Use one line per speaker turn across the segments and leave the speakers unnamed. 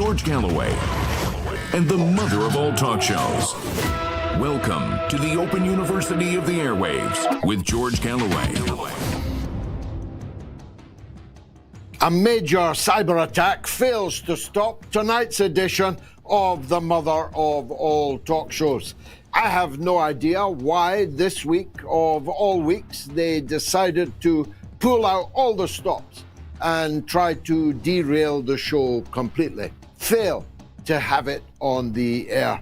George Galloway, and the mother of all talk shows. Welcome to the Open University of the Airwaves with George Galloway.
A major cyber attack fails to stop tonight's edition of the mother of all talk shows. I have no idea why this week of all weeks they decided to pull out all the stops and try to derail the show completely. Fail to have it on the air.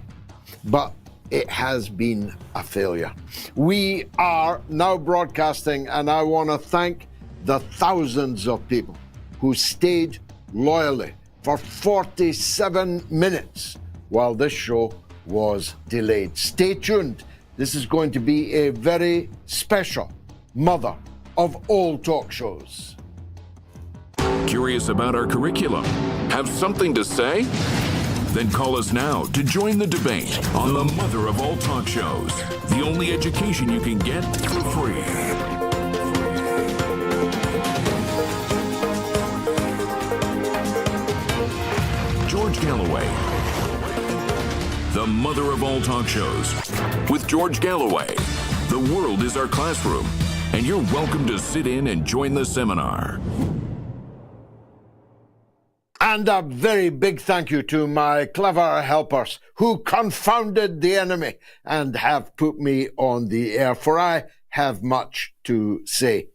But it has been a failure. We are now broadcasting, and I want to thank the thousands of people who stayed loyally for 47 minutes while this show was delayed. Stay tuned. This is going to be a very special mother of all talk shows.
Curious about our curriculum? Have something to say? Then call us now to join the debate on the mother of all talk shows. The only education you can get for free. George Galloway, the mother of all talk shows. With George Galloway, the world is our classroom, and you're welcome to sit in and join the seminar.
And a very big thank you to my clever helpers who confounded the enemy and have put me on the air, for I have much to say.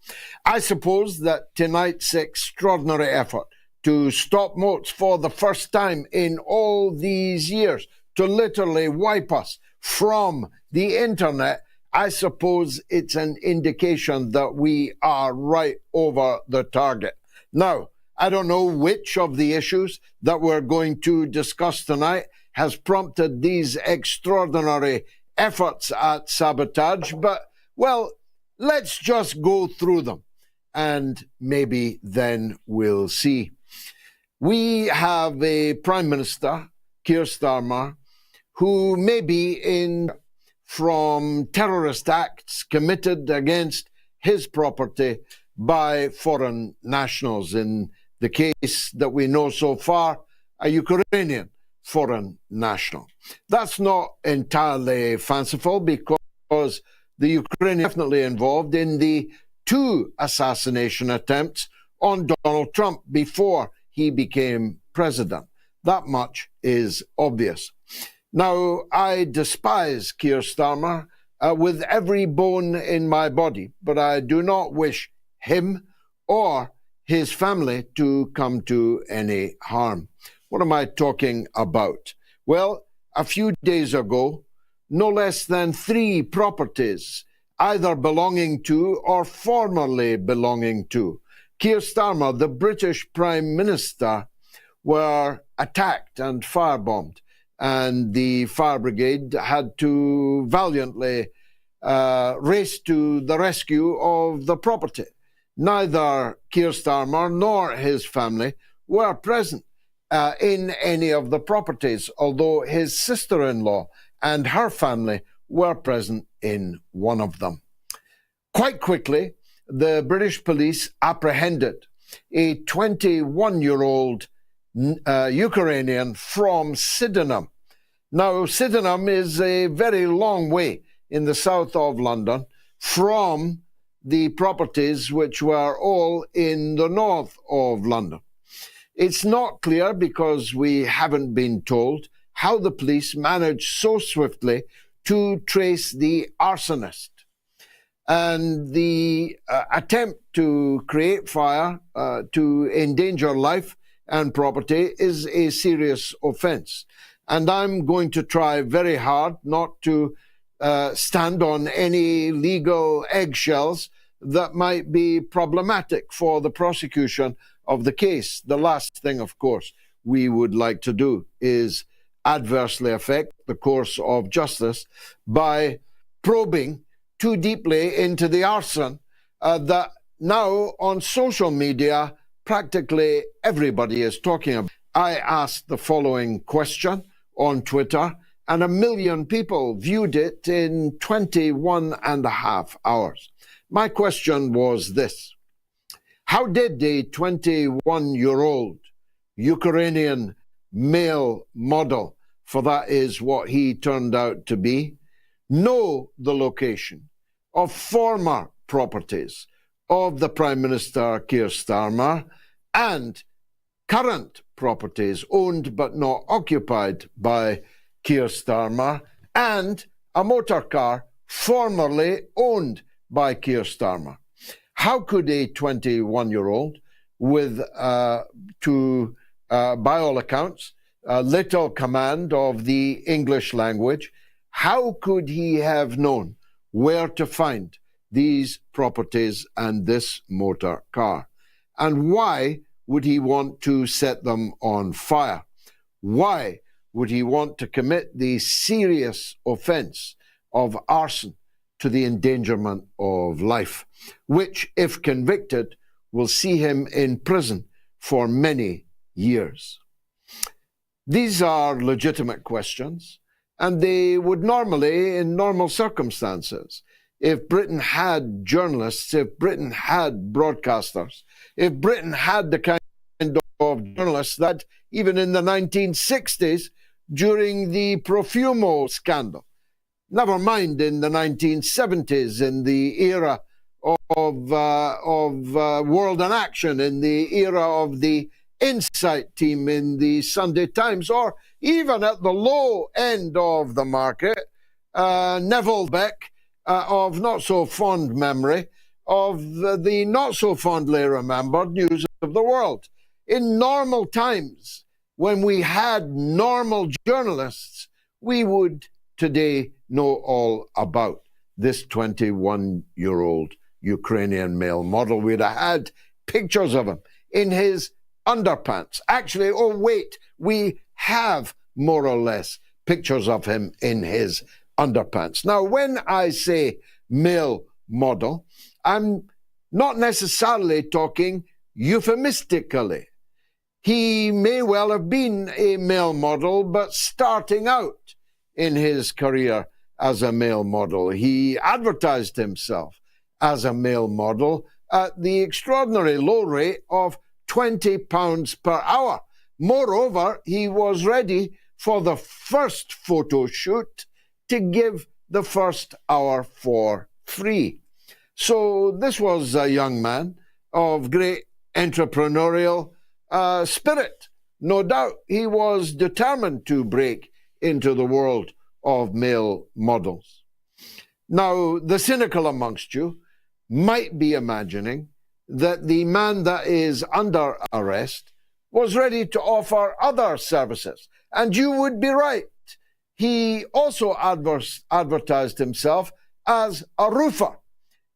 I suppose that tonight's extraordinary effort to stop MOATS for the first time in all these years, to literally wipe us from the internet, I suppose it's an indication that we are right over the target. Now, I don't know which of the issues that we're going to discuss tonight has prompted these extraordinary efforts at sabotage, but, well, let's just go through them, and maybe then we'll see. We have a Prime Minister, Keir Starmer, who may be in from terrorist acts committed against his property by foreign nationals. In the case that we know so far, a Ukrainian foreign national. That's not entirely fanciful, because the Ukrainians are definitely involved in the 2 assassination attempts on Donald Trump before he became president. That much is obvious. Now, I despise Keir Starmer with every bone in my body, but I do not wish him or his family to come to any harm. What am I talking about? Well, a few days ago, no less than 3 properties, either belonging to or formerly belonging to Keir Starmer, the British Prime Minister, were attacked and firebombed, and the fire brigade had to valiantly race to the rescue of the property. Neither Keir Starmer nor his family were present in any of the properties, although his sister-in-law and her family were present in one of them. Quite quickly, the British police apprehended a 21-year-old Ukrainian from Sydenham. Now, Sydenham is a very long way in the south of London from the properties which were all in the north of London. It's not clear, because we haven't been told, how the police managed so swiftly to trace the arsonist. And the attempt to create fire, to endanger life and property, is a serious offense. And I'm going to try very hard not to stand on any legal eggshells that might be problematic for the prosecution of the case. The last thing, of course, we would like to do is adversely affect the course of justice by probing too deeply into the arson that now on social media practically everybody is talking about. I asked the following question on Twitter, and 1 million people viewed it in 21 and a half hours. My question was this: how did a 21-year-old Ukrainian male model, for that is what he turned out to be, know the location of former properties of the Prime Minister Keir Starmer and current properties owned but not occupied by Keir Starmer, and a motor car formerly owned by Keir Starmer. How could a 21-year-old with, by all accounts, little command of the English language, how could he have known where to find these properties and this motor car? And why would he want to set them on fire? Why would he want to commit the serious offense of arson to the endangerment of life, which, if convicted, will see him in prison for many years? These are legitimate questions, and they would normally, in normal circumstances, if Britain had journalists, if Britain had broadcasters, if Britain had the kind of journalists that even in the 1960s, during the Profumo scandal, never mind in the 1970s, in the era of World in Action, in the era of the Insight team in the Sunday Times, or even at the low end of the market, Neville Beck, of not so fond memory, of the not so fondly remembered News of the World. In normal times, when we had normal journalists, we would today know all about this 21-year-old Ukrainian male model. We'd have had pictures of him in his underpants. Actually, oh wait, we have more or less pictures of him in his underpants. Now, when I say male model, I'm not necessarily talking euphemistically. He may well have been a male model, but starting out in his career as a male model. He advertised himself as a male model at the extraordinary low rate of £20 per hour. Moreover, he was ready for the first photo shoot to give the first hour for free. So this was a young man of great entrepreneurial spirit. No doubt he was determined to break into the world of male models. Now, the cynical amongst you might be imagining that the man that is under arrest was ready to offer other services. And you would be right. He also advertised himself as a roofer.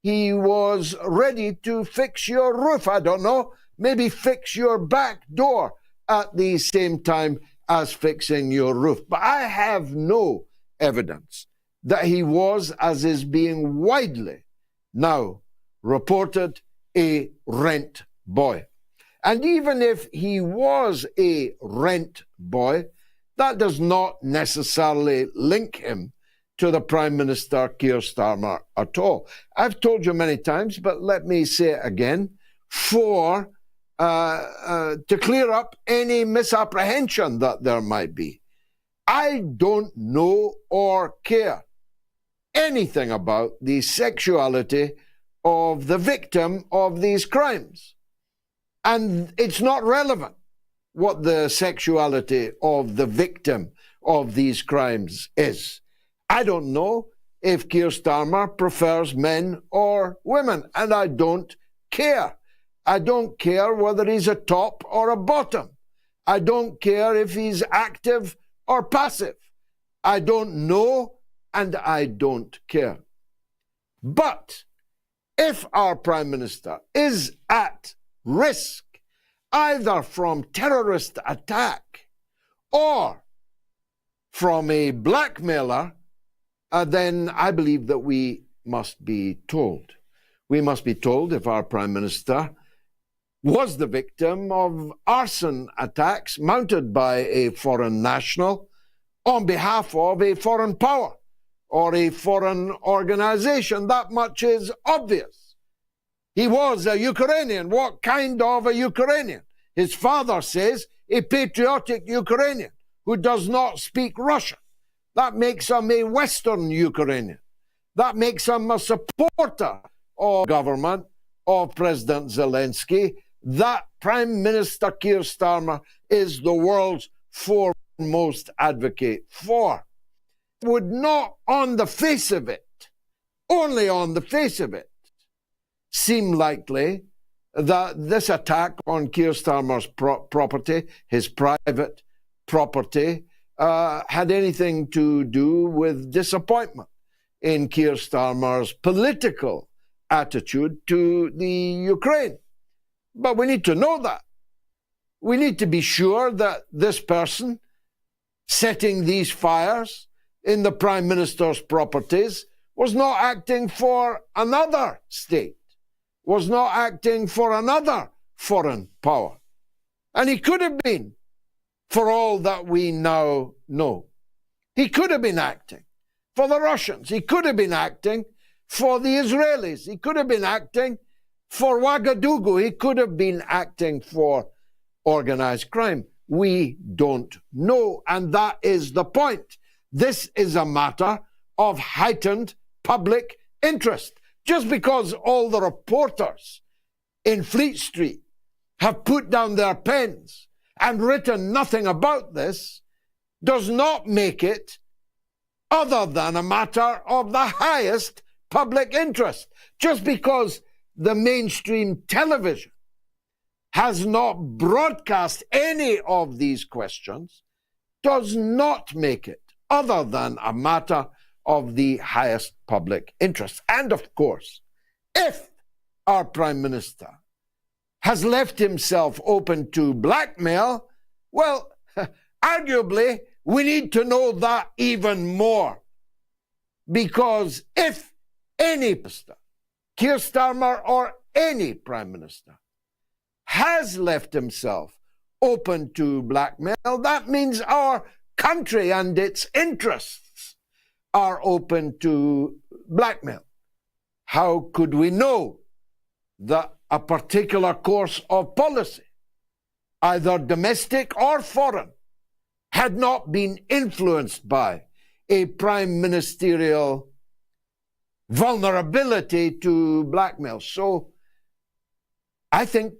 He was ready to fix your roof. I don't know, maybe fix your back door at the same time as fixing your roof. But I have no evidence that he was, as is being widely now reported, a rent boy. And even if he was a rent boy, that does not necessarily link him to the Prime Minister Keir Starmer at all. I've told you many times, but let me say it again, to clear up any misapprehension that there might be. I don't know or care anything about the sexuality of the victim of these crimes. And it's not relevant what the sexuality of the victim of these crimes is. I don't know if Keir Starmer prefers men or women, and I don't care. I don't care whether he's a top or a bottom. I don't care if he's active or passive. I don't know, and I don't care. But if our Prime Minister is at risk, either from terrorist attack or from a blackmailer, then I believe that we must be told. We must be told if our Prime Minister was the victim of arson attacks mounted by a foreign national on behalf of a foreign power or a foreign organization. That much is obvious. He was a Ukrainian. What kind of a Ukrainian? his father says, a patriotic Ukrainian who does not speak Russian. That makes him a Western Ukrainian. That makes him a supporter of government of President Zelensky. That Prime Minister Keir Starmer is the world's foremost advocate for. Would not on the face of it, only on the face of it, seem likely that this attack on Keir Starmer's property, his private property, had anything to do with disappointment in Keir Starmer's political attitude to the Ukraine. But we need to know that. We need to be sure that this person setting these fires in the Prime Minister's properties was not acting for another state, was not acting for another foreign power. And he could have been, for all that we now know. He could have been acting for the Russians. He could have been acting for the Israelis. He could have been acting for Ouagadougou. He could have been acting for organized crime. We don't know, and that is the point. This is a matter of heightened public interest. Just because all the reporters in Fleet Street have put down their pens and written nothing about this does not make it other than a matter of the highest public interest. Just because the mainstream television has not broadcast any of these questions does not make it other than a matter of the highest public interest. And of course, if our Prime Minister has left himself open to blackmail, well, arguably, we need to know that even more. Because if any minister, Keir Starmer or any Prime Minister, has left himself open to blackmail, that means our country and its interests are open to blackmail. How could we know that a particular course of policy, either domestic or foreign, had not been influenced by a prime ministerial vulnerability to blackmail? So I think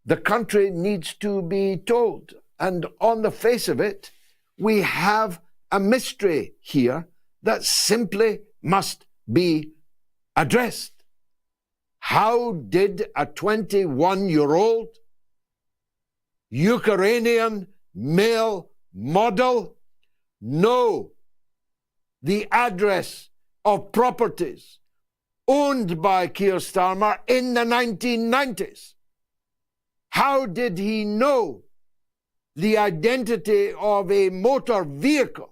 the country needs to be told. And on the face of it, we have a mystery here that simply must be addressed. How did a 21-year-old Ukrainian male model know the address of properties owned by Keir Starmer in the 1990s? How did he know the identity of a motor vehicle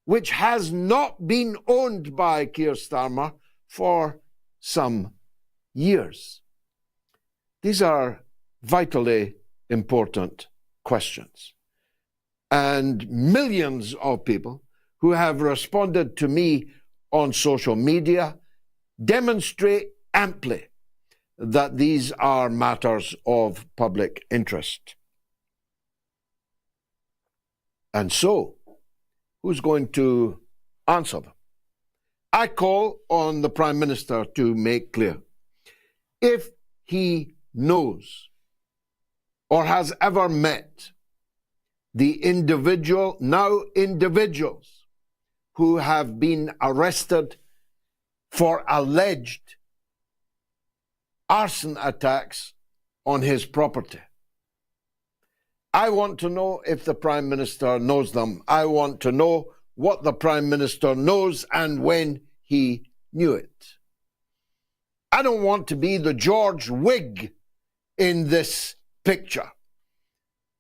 which has not been owned by Keir Starmer for some years? These are vitally important questions. And millions of people who have responded to me on social media demonstrate amply that these are matters of public interest. And so, who's going to answer them? I call on the Prime Minister to make clear if he knows or has ever met the individuals who have been arrested for alleged arson attacks on his property. I want to know if the Prime Minister knows them. I want to know what the Prime Minister knows and when he knew it. I don't want to be the Georgewigg in this picture.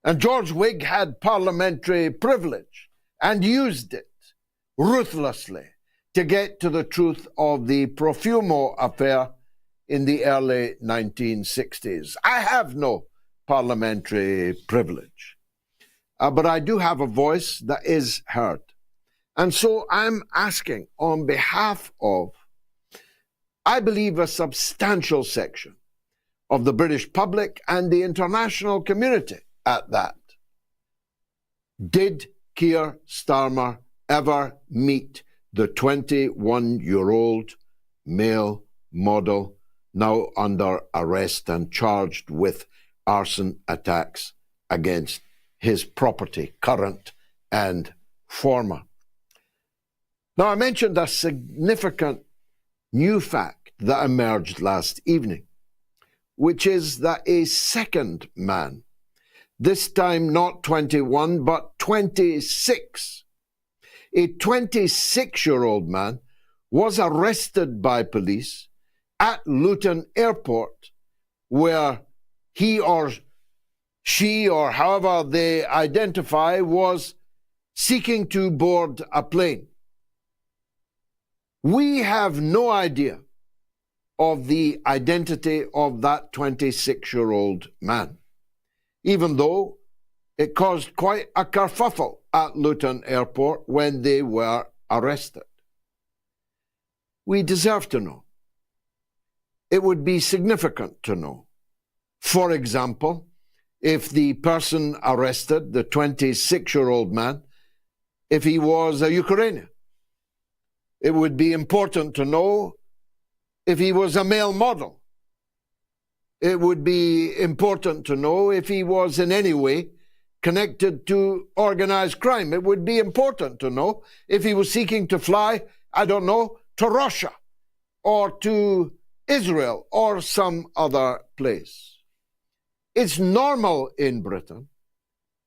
And Georgewigg had parliamentary privilege and used it ruthlessly to get to the truth of the Profumo affair in the early 1960s. I have no parliamentary privilege, but I do have a voice that is heard. And so I'm asking on behalf of, I believe, a substantial section of the British public and the international community at that. Did Keir Starmer ever meet the 21-year-old male model now under arrest and charged with arson attacks against his property, current and former? Now, I mentioned a significant new fact that emerged last evening, which is that a second man, this time not 21, but 26, a 26-year-old man was arrested by police at Luton Airport, where he or she, or however they identify, was seeking to board a plane. We have no idea of the identity of that 26-year-old man, even though it caused quite a kerfuffle at Luton Airport when they were arrested. We deserve to know. It would be significant to know. For example, if the person arrested, the 26-year-old man, if he was a Ukrainian. It would be important to know if he was a male model. It would be important to know if he was in any way connected to organized crime. It would be important to know if he was seeking to fly, I don't know, to Russia or to Israel or some other place. It's normal in Britain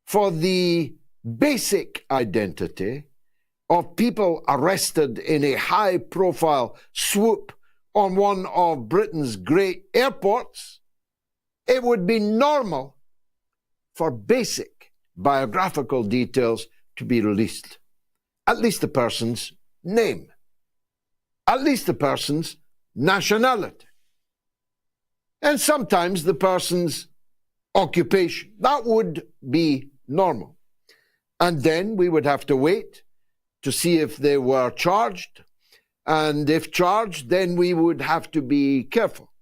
for the basic identity of people arrested in a high-profile swoop on one of Britain's great airports. It would be normal for basic biographical details to be released. At least the person's name. At least the person's nationality. And sometimes the person's occupation. That would be normal. And then we would have to wait to see if they were charged. And if charged, then we would have to be careful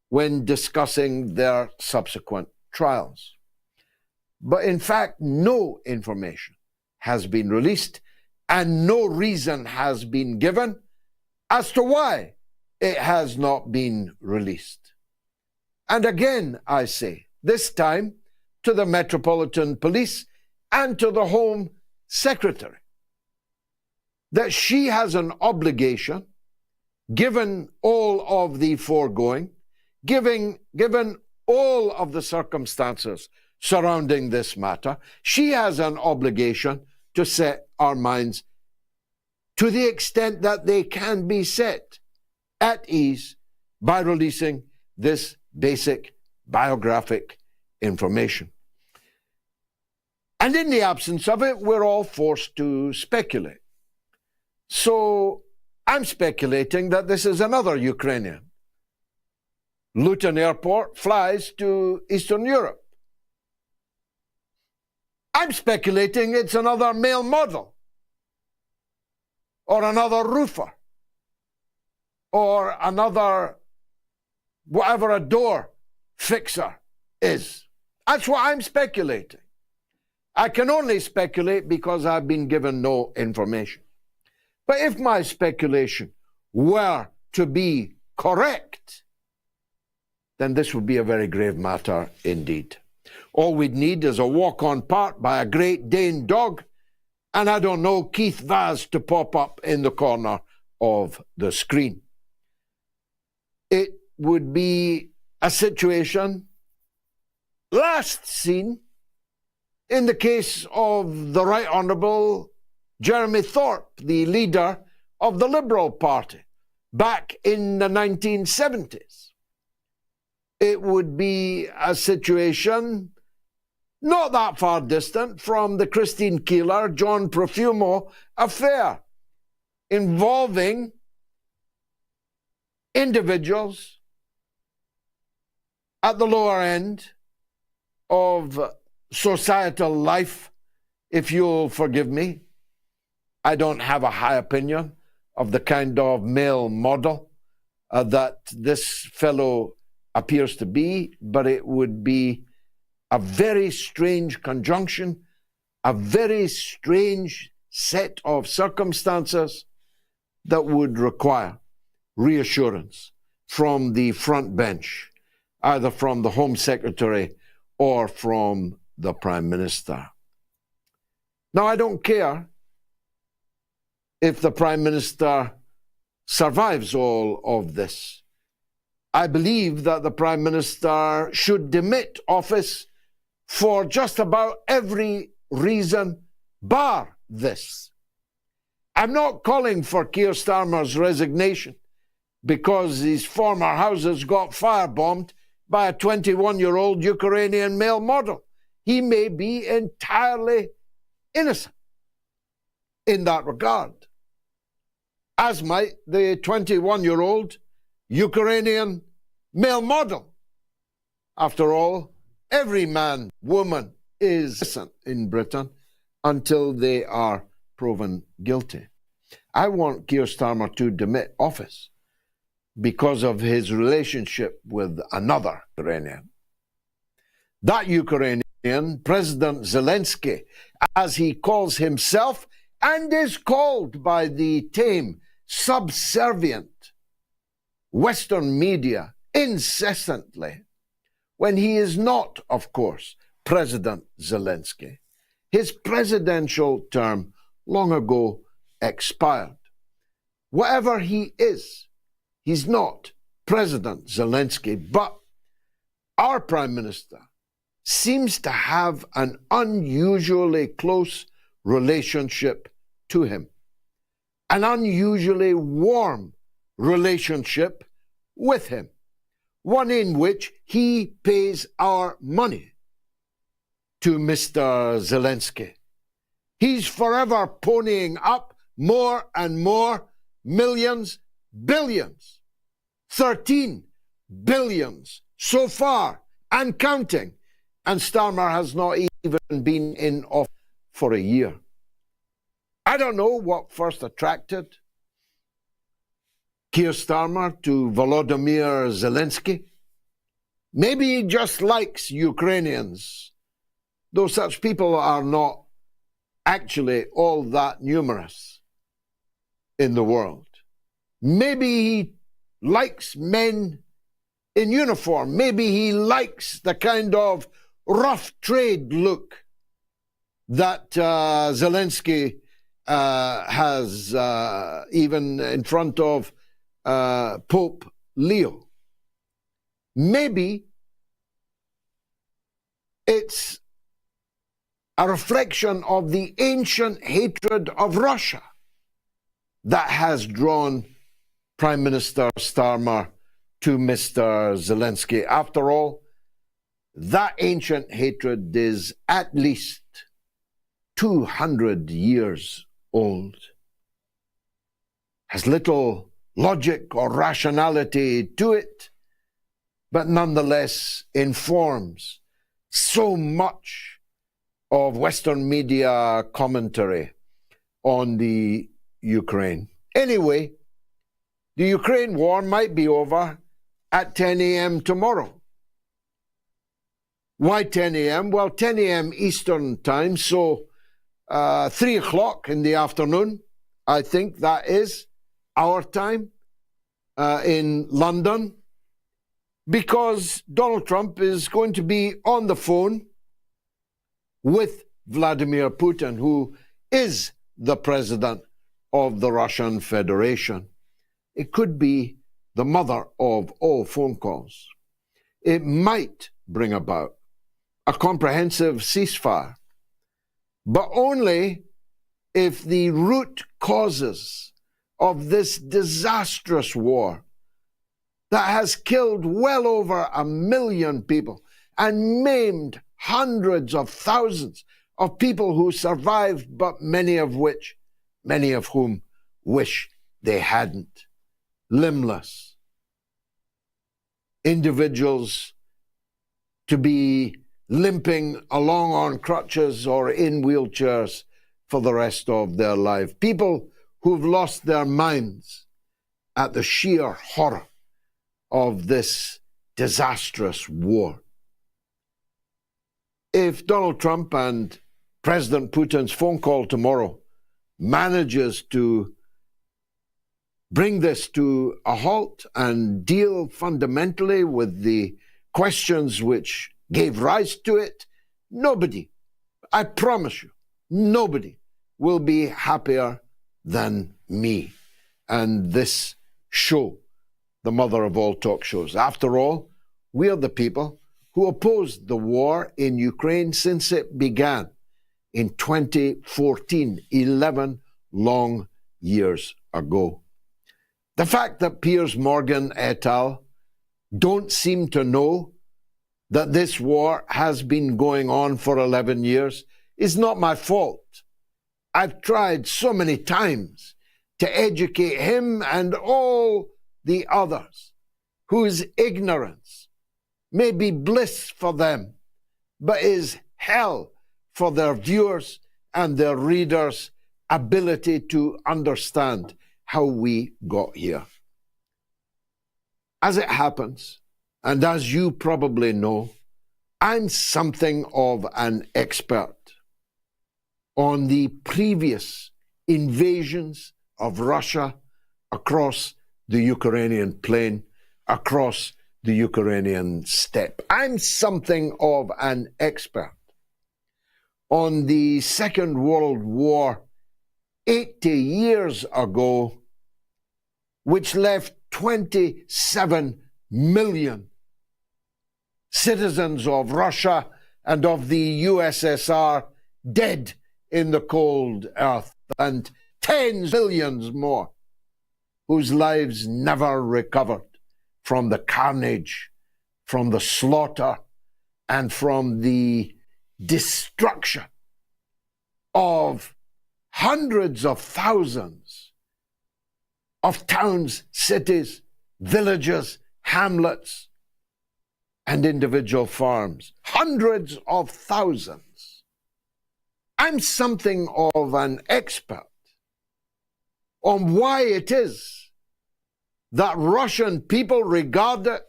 when discussing their subsequent trials. But in fact, no information has been released and no reason has been given as to why it has not been released. And again, I say, this time to the Metropolitan Police and to the Home Secretary, that she has an obligation, given all of the foregoing, given all of the circumstances surrounding this matter, she has an obligation to set our minds to the extent that they can be set at ease by releasing this basic biographic information. And in the absence of it, we're all forced to speculate. So I'm speculating that this is another Ukrainian. Luton Airport flies to Eastern Europe. I'm speculating it's another male model, or another roofer, or another whatever a door fixer is. That's what I'm speculating. I can only speculate because I've been given no information. But if my speculation were to be correct, then this would be a very grave matter indeed. All we'd need is a walk-on part by a Great Dane dog, and I don't know, Keithvaz to pop up in the corner of the screen. It would be a situation last seen in the case of the Right Honourable Jeremy Thorpe, the leader of the Liberal Party, back in the 1970s. It would be a situation not that far distant from the Christine Keeler, John Profumo affair, involving individuals at the lower end of societal life, if you'll forgive me. I don't have a high opinion of the kind of male model that this fellow appears to be, but it would be a very strange conjunction, a very strange set of circumstances that would require reassurance from the front bench, either from the Home Secretary or from the Prime Minister. Now, I don't care if the Prime Minister survives all of this. I believe that the Prime Minister should demit office for just about every reason bar this. I'm not calling for Keir Starmer's resignation because his former houses got firebombed by a 21-year-old Ukrainian male model. He may be entirely innocent in that regard, as might the 21-year-old Ukrainian male model. After all, every man, woman is innocent in Britain until they are proven guilty. I want Keir Starmer to demit office because of his relationship with another Ukrainian. That Ukrainian, President Zelensky, as he calls himself and is called by the tame, subservient Western media incessantly, when he is not, of course, President Zelensky. His presidential term long ago expired. Whatever he is, he's not President Zelensky, but our Prime Minister seems to have an unusually close relationship to him, an unusually warm relationship with him, one in which he pays our money to Mr. Zelensky. He's forever ponying up more and more millions, billions, 13 billions so far and counting. And Starmer has not even been in office for a year. I don't know what first attracted Keir Starmer to Volodymyr Zelensky. Maybe he just likes Ukrainians, though such people are not actually all that numerous in the world. Maybe he likes men in uniform. Maybe he likes the kind of rough trade look that Zelensky has even in front of Pope Leo. Maybe it's a reflection of the ancient hatred of Russia that has drawn Prime Minister Starmer to Mr. Zelensky. After all, that ancient hatred is at least 200 years old. Has little logic or rationality to it, but nonetheless informs so much of Western media commentary on the Ukraine. Anyway, the Ukraine war might be over at 10 a.m. tomorrow. Why 10 a.m.? Well, 10 a.m. Eastern time, so 3 o'clock in the afternoon, I think that is our time in London, because Donald Trump is going to be on the phone with Vladimir Putin, who is the president of the Russian Federation. It could be the mother of all phone calls. It might bring about a comprehensive ceasefire, but only if the root causes of this disastrous war that has killed well over 1 million people and maimed hundreds of thousands of people who survived, but many of whom wish they hadn't. Limbless individuals to be limping along on crutches or in wheelchairs for the rest of their life. People who've lost their minds at the sheer horror of this disastrous war. If Donald Trump and President Putin's phone call tomorrow manages to bring this to a halt and deal fundamentally with the questions which gave rise to it, nobody, I promise you, nobody will be happier than me and this show, the mother of all talk shows. After all, we are the people who opposed the war in Ukraine since it began in 2014, 11 long years ago. The fact that Piers Morgan et al. Don't seem to know that this war has been going on for 11 years is not my fault. I've tried so many times to educate him and all the others whose ignorance may be bliss for them, but is hell for their viewers and their readers' ability to understand how we got here. As it happens, and as you probably know, I'm something of an expert on the previous invasions of Russia across the Ukrainian plain, across the Ukrainian steppe. I'm something of an expert on the Second World War 80 years ago, which left 27 million citizens of Russia and of the USSR dead in the cold earth, and tens of millions more whose lives never recovered from the carnage, from the slaughter, and from the destruction of hundreds of thousands of towns, cities, villages, hamlets, and individual farms. Hundreds of thousands. I'm something of an expert on why it is that Russian people regard it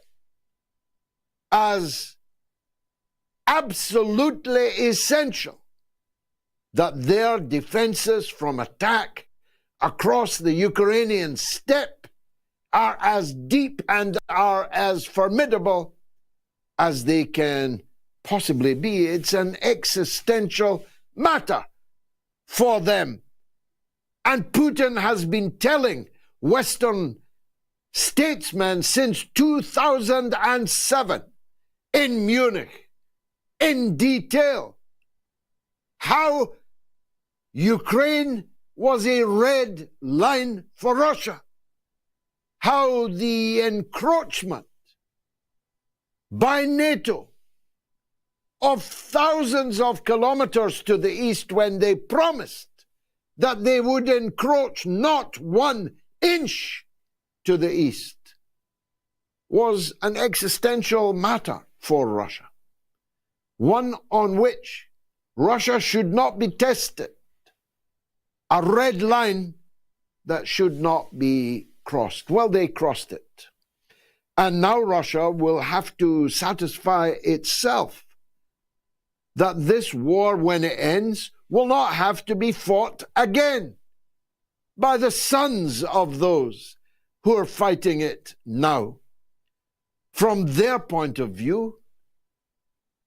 as absolutely essential that their defenses from attack across the Ukrainian steppe are as deep and are as formidable as they can possibly be. It's an existential matter for them. And Putin has been telling Western statesmen since 2007 in Munich in detail how Ukraine was a red line for Russia, how the encroachment by NATO of thousands of kilometers to the east, when they promised that they would encroach not 1 inch to the east, was an existential matter for Russia, one on which Russia should not be tested, a red line that should not be crossed. Well, they crossed it. And now Russia will have to satisfy itself that this war, when it ends, will not have to be fought again by the sons of those who are fighting it now. From their point of view,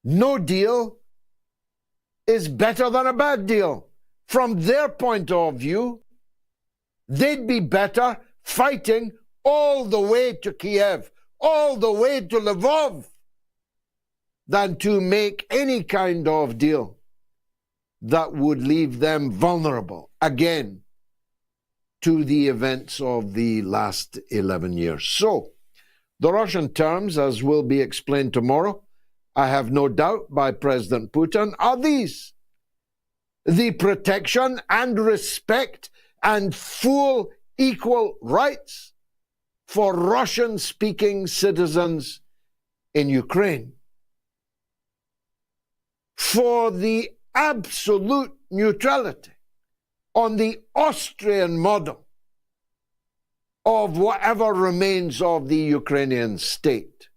no deal is better than a bad deal. From their point of view, they'd be better fighting all the way to Kiev, all the way to Lvov, than to make any kind of deal that would leave them vulnerable again to the events of the last 11 years. So, the Russian terms, as will be explained tomorrow, I have no doubt, by President Putin, are these: the protection and respect and full equal rights for Russian-speaking citizens in Ukraine, for the absolute neutrality on the Austrian model of whatever remains of the Ukrainian state,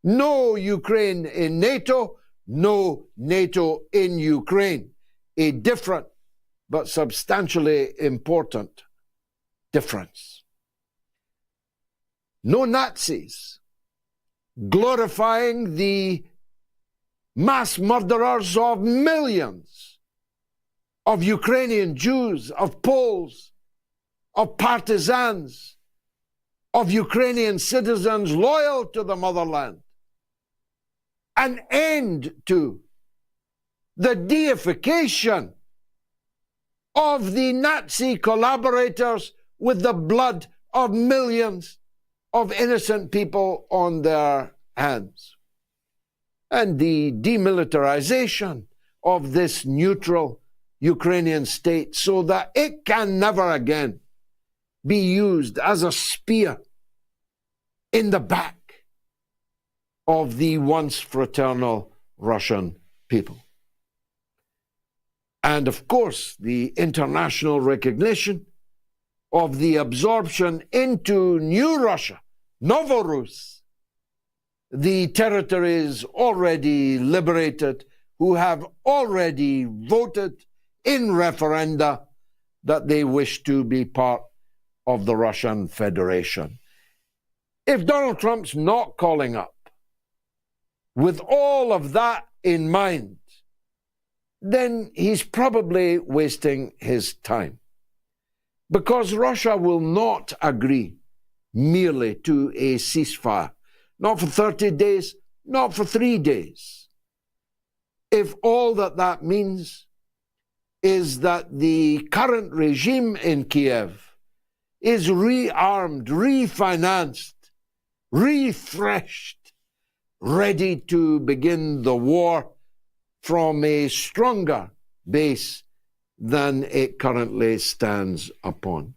No Ukraine in NATO, no NATO in Ukraine. A different but substantially important difference. No Nazis glorifying the mass murderers of millions of Ukrainian Jews, of Poles, of partisans, of Ukrainian citizens loyal to the motherland. An end to the deification of the Nazi collaborators with the blood of millions of innocent people on their hands. And the demilitarization of this neutral Ukrainian state so that it can never again be used as a spear in the back of the once fraternal Russian people. And of course, the international recognition of the absorption into New Russia, Novorus, the territories already liberated, who have already voted in referenda that they wish to be part of the Russian Federation. If Donald Trump's not calling up with all of that in mind, then he's probably wasting his time. Because Russia will not agree merely to a ceasefire, not for 30 days, not for 3 days. If all that means is that the current regime in Kiev is rearmed, refinanced, refreshed, ready to begin the war from a stronger base than it currently stands upon.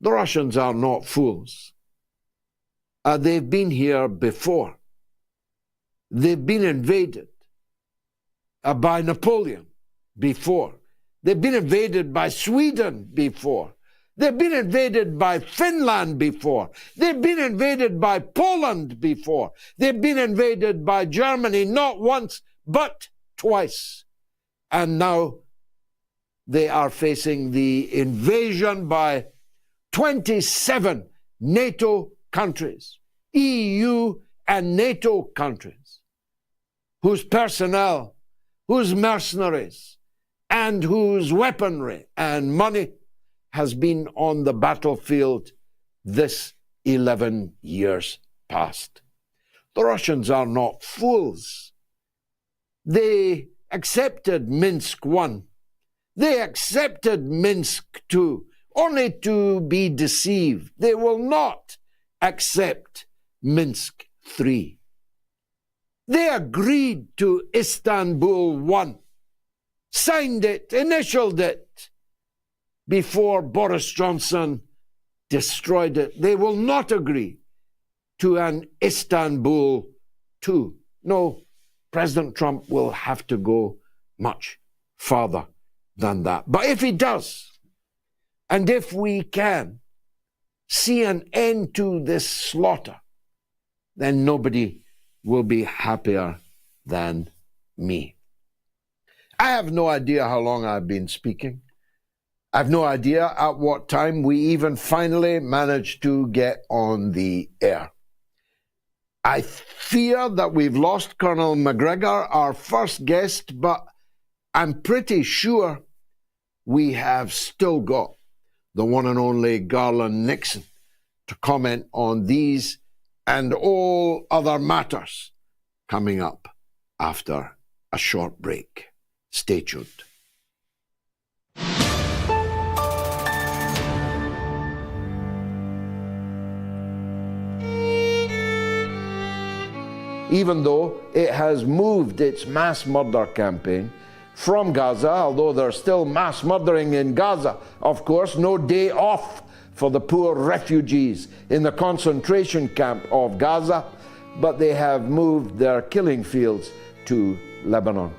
The Russians are not fools. They've been here before. They've been invaded by Napoleon before. They've been invaded by Sweden before. They've been invaded by Finland before. They've been invaded by Poland before. They've been invaded by Germany not once, but twice. And now they are facing the invasion by 27 NATO countries, EU and NATO countries, whose personnel, whose mercenaries, and whose weaponry and money has been on the battlefield this 11 years past. The Russians are not fools. They accepted Minsk I. They accepted Minsk II, only to be deceived. They will not accept Minsk III. They agreed to Istanbul I, signed it, initialed it, before Boris Johnson destroyed it. They will not agree to an Istanbul II. No, President Trump will have to go much farther than that. But if he does, and if we can see an end to this slaughter, then nobody will be happier than me. I have no idea how long I've been speaking. I have no idea at what time we even finally managed to get on the air. I fear that we've lost Colonel McGregor, our first guest, but I'm pretty sure we have still got the one and only Garland Nixon to comment on these and all other matters coming up after a short break. Stay tuned. Even though it has moved its mass murder campaign from Gaza, although there's still mass murdering in Gaza, of course, no day off for the poor refugees in the concentration camp of Gaza, but they have moved their killing fields to Lebanon.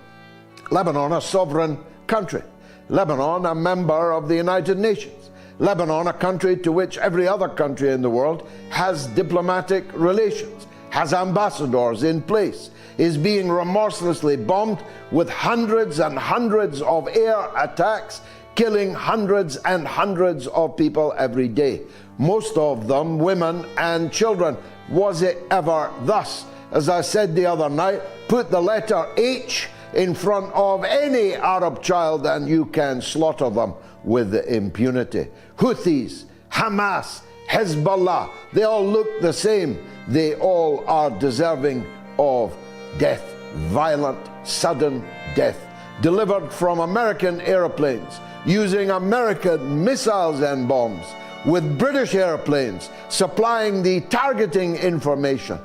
Lebanon, a sovereign country. Lebanon, a member of the United Nations. Lebanon, a country to which every other country in the world has diplomatic relations, has ambassadors in place, is being remorselessly bombed with hundreds and hundreds of air attacks, killing hundreds and hundreds of people every day, most of them women and children. Was it ever thus? As I said the other night, put the letter H in front of any Arab child and you can slaughter them with impunity. Houthis, Hamas, Hezbollah, they all look the same. They all are deserving of death, violent, sudden death, delivered from American airplanes, using American missiles and bombs, with British airplanes supplying the targeting information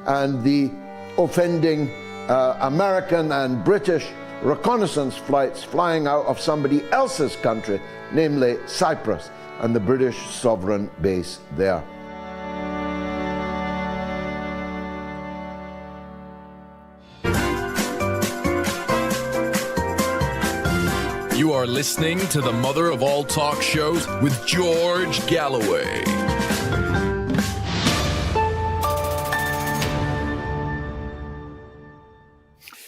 and the offending American and British reconnaissance flights flying out of somebody else's country, namely Cyprus, and the British sovereign base there.
You are listening to the mother of all talk shows with George Galloway.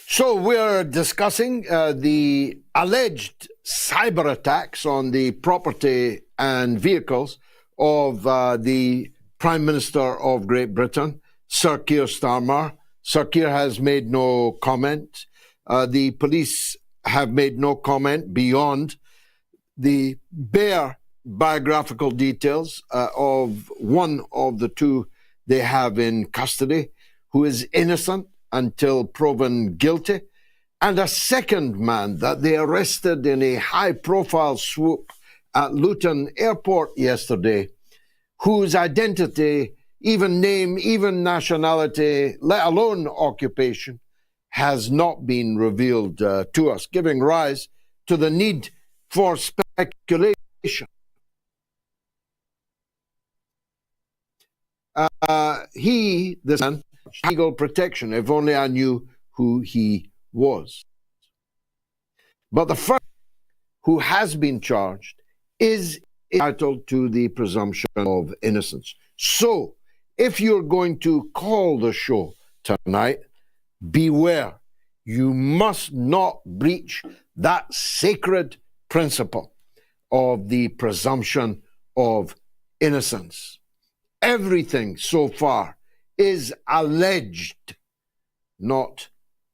So we're discussing the alleged cyber attacks on the property and vehicles of the Prime Minister of Great Britain, Sir Keir Starmer. Sir Keir has made no comment. The police have made no comment beyond the bare biographical details of one of the two they have in custody, who is innocent until proven guilty, and a second man that they arrested in a high-profile swoop at Luton Airport yesterday, whose identity, even name, even nationality, let alone occupation, has not been revealed to us, giving rise to the need for speculation. This man, legal protection, if only I knew who he was. But the first who has been charged is entitled to the presumption of innocence. So, if you're going to call the show tonight, beware. You must not breach that sacred principle of the presumption of innocence. Everything so far is alleged, not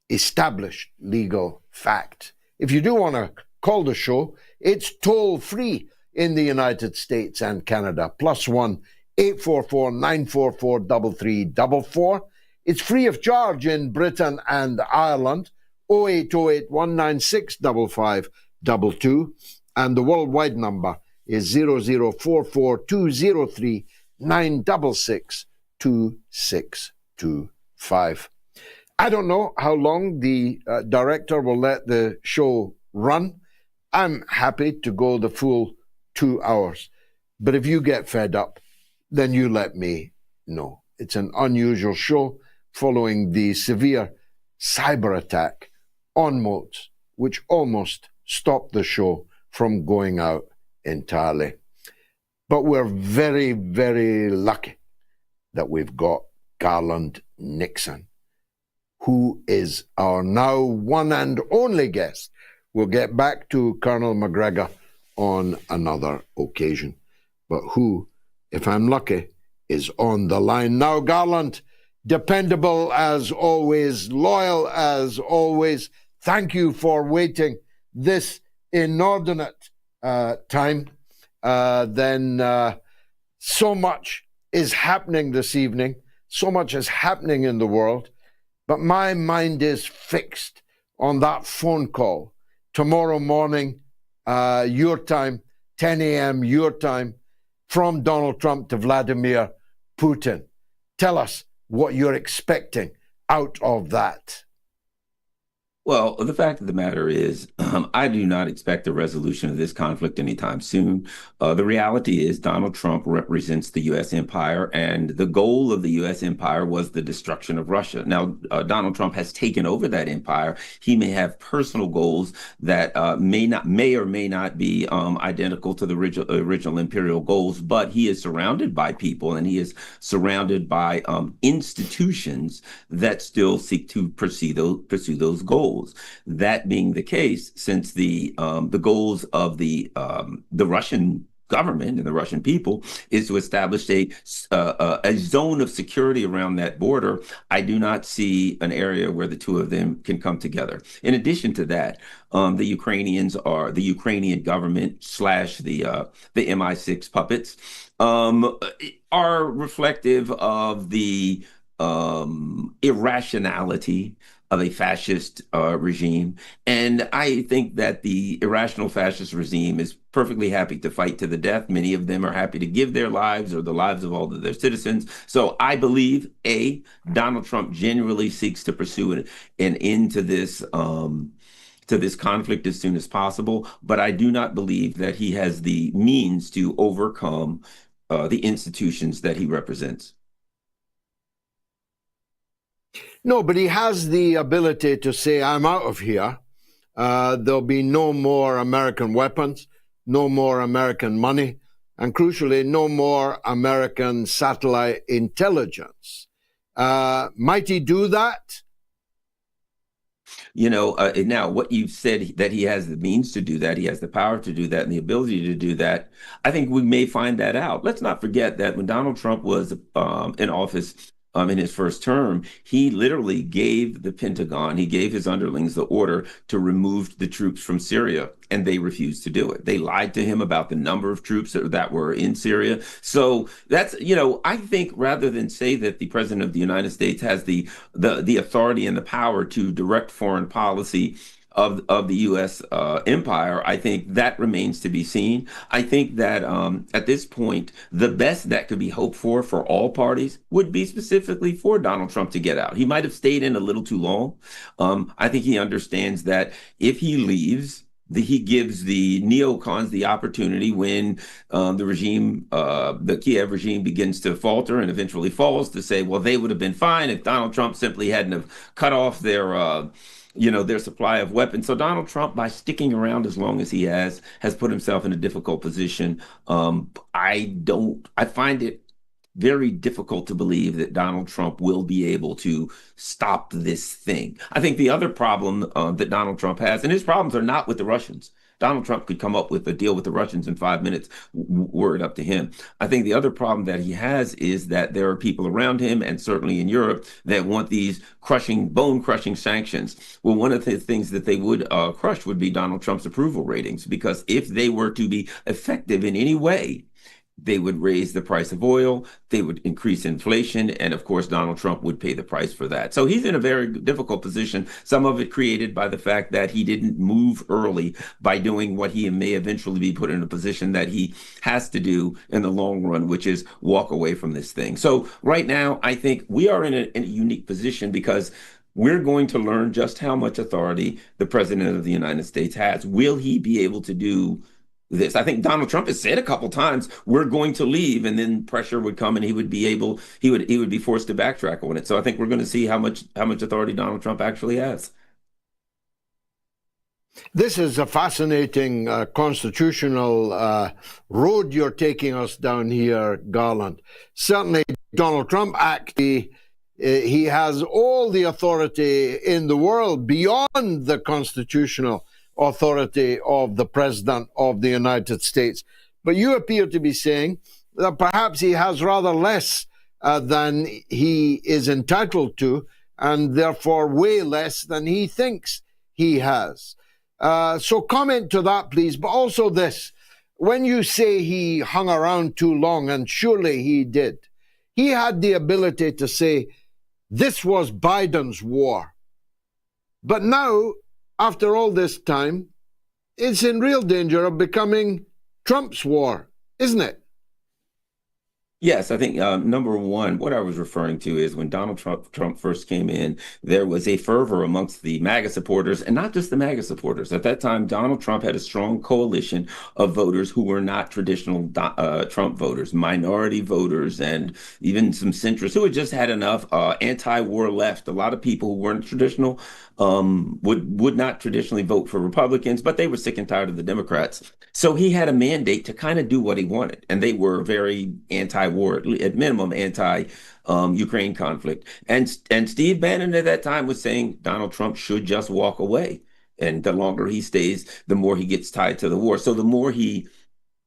established legal fact. If you do want to call the show, it's toll-free in the United States and Canada, +1 844 944 3344. It's free of charge in Britain and Ireland, 0808 196 5522, and the worldwide number is 0044 203 966 2625. I don't know how long the director will let the show run. I'm happy to go the full 2 hours. But if you get fed up, then you let me know. It's an unusual show following the severe cyber attack on MOATS, which almost stopped the show from going out entirely. But we're very, very lucky that we've got Garland Nixon, who is our now one and only guest. We'll get back to Colonel McGregor on another occasion. But who, if I'm lucky, is on the line now? Garland, dependable as always, loyal as always. Thank you for waiting this inordinate time. So much is happening this evening. So much is happening in the world. But my mind is fixed on that phone call tomorrow morning, your time, 10 a.m. your time, from Donald Trump to Vladimir Putin. Tell us what you're expecting out of that.
Well, the fact of the matter is, I do not expect a resolution of this conflict anytime soon. The reality is Donald Trump represents the U.S. empire, and the goal of the U.S. empire was the destruction of Russia. Now, Donald Trump has taken over that empire. He may have personal goals that may or may not be identical to the original imperial goals, but he is surrounded by people, and he is surrounded by institutions that still seek to pursue those goals. That being the case, since the goals of the Russian government and the Russian people is to establish a zone of security around that border, I do not see an area where the two of them can come together. In addition to that, the Ukrainians are the Ukrainian government / the MI6 puppets are reflective of the irrationality of a fascist regime. And I think that the irrational fascist regime is perfectly happy to fight to the death. Many of them are happy to give their lives or the lives of all of their citizens. So I believe, Donald Trump genuinely seeks to pursue an end to this conflict as soon as possible. But I do not believe that he has the means to overcome the institutions that he represents.
No, but he has the ability to say, I'm out of here. There'll be no more American weapons, no more American money, and crucially, no more American satellite intelligence. Might he do that?
Now what you've said, that he has the means to do that, he has the power to do that and the ability to do that, I think we may find that out. Let's not forget that when Donald Trump was in office, in his first term, he literally gave the Pentagon, he gave his underlings the order to remove the troops from Syria, and they refused to do it. They lied to him about the number of troops that were in Syria. So that's, I think rather than say that the president of the United States has the authority and the power to direct foreign policy of the U.S. Empire, I think that remains to be seen. I think that at this point, the best that could be hoped for all parties would be specifically for Donald Trump to get out. He might have stayed in a little too long. I think he understands that if he leaves, he gives the neocons the opportunity when the Kiev regime begins to falter and eventually falls to say, well, they would have been fine if Donald Trump simply hadn't have cut off their supply of weapons. So Donald Trump, by sticking around as long as he has put himself in a difficult position. I find it very difficult to believe that Donald Trump will be able to stop this thing. I think the other problem that Donald Trump has, and his problems are not with the Russians. Donald Trump could come up with a deal with the Russians in 5 minutes, word up to him. I think the other problem that he has is that there are people around him, and certainly in Europe, that want these bone-crushing sanctions. Well, one of the things that they would crush would be Donald Trump's approval ratings, because if they were to be effective in any way, they would raise the price of oil, they would increase inflation, and of course, Donald Trump would pay the price for that. So he's in a very difficult position, some of it created by the fact that he didn't move early by doing what he may eventually be put in a position that he has to do in the long run, which is walk away from this thing. So right now, I think we are in a unique position because we're going to learn just how much authority the president of the United States has. Will he be able to do this? I think Donald Trump has said a couple times, we're going to leave, and then pressure would come and he would be forced to backtrack on it. So I think we're going to see how much authority Donald Trump actually has.
This is a fascinating constitutional road you're taking us down here, Garland. Certainly, Donald Trump he has all the authority in the world beyond the constitutional authority of the President of the United States. But you appear to be saying that perhaps he has rather less than he is entitled to, and therefore way less than he thinks he has. So comment to that, please. But also this, when you say he hung around too long, and surely he did, he had the ability to say, this was Biden's war. But now, after all this time, it's in real danger of becoming Trump's war, isn't it?
Yes, I think number one, what I was referring to is when Donald Trump first came in, there was a fervor amongst the MAGA supporters, and not just the MAGA supporters. At that time, Donald Trump had a strong coalition of voters who were not traditional Trump voters, minority voters, and even some centrists who had just had enough anti-war left. A lot of people who weren't traditional would not traditionally vote for Republicans, but they were sick and tired of the Democrats. So he had a mandate to kind of do what he wanted, and they were very anti-war, at minimum anti-Ukraine conflict. And Steve Bannon at that time was saying Donald Trump should just walk away, and the longer he stays, the more he gets tied to the war. So the more he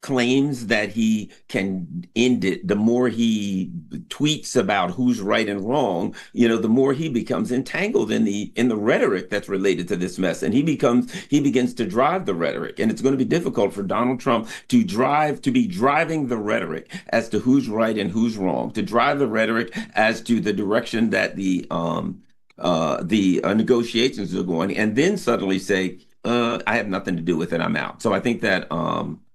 claims that he can end it, the more he tweets about who's right and wrong, the more he becomes entangled in the rhetoric that's related to this mess. And he begins to drive the rhetoric. And it's going to be difficult for Donald Trump to be driving the rhetoric as to who's right and who's wrong, to drive the rhetoric as to the direction that the negotiations are going, and then suddenly say, I have nothing to do with it, I'm out. So I think that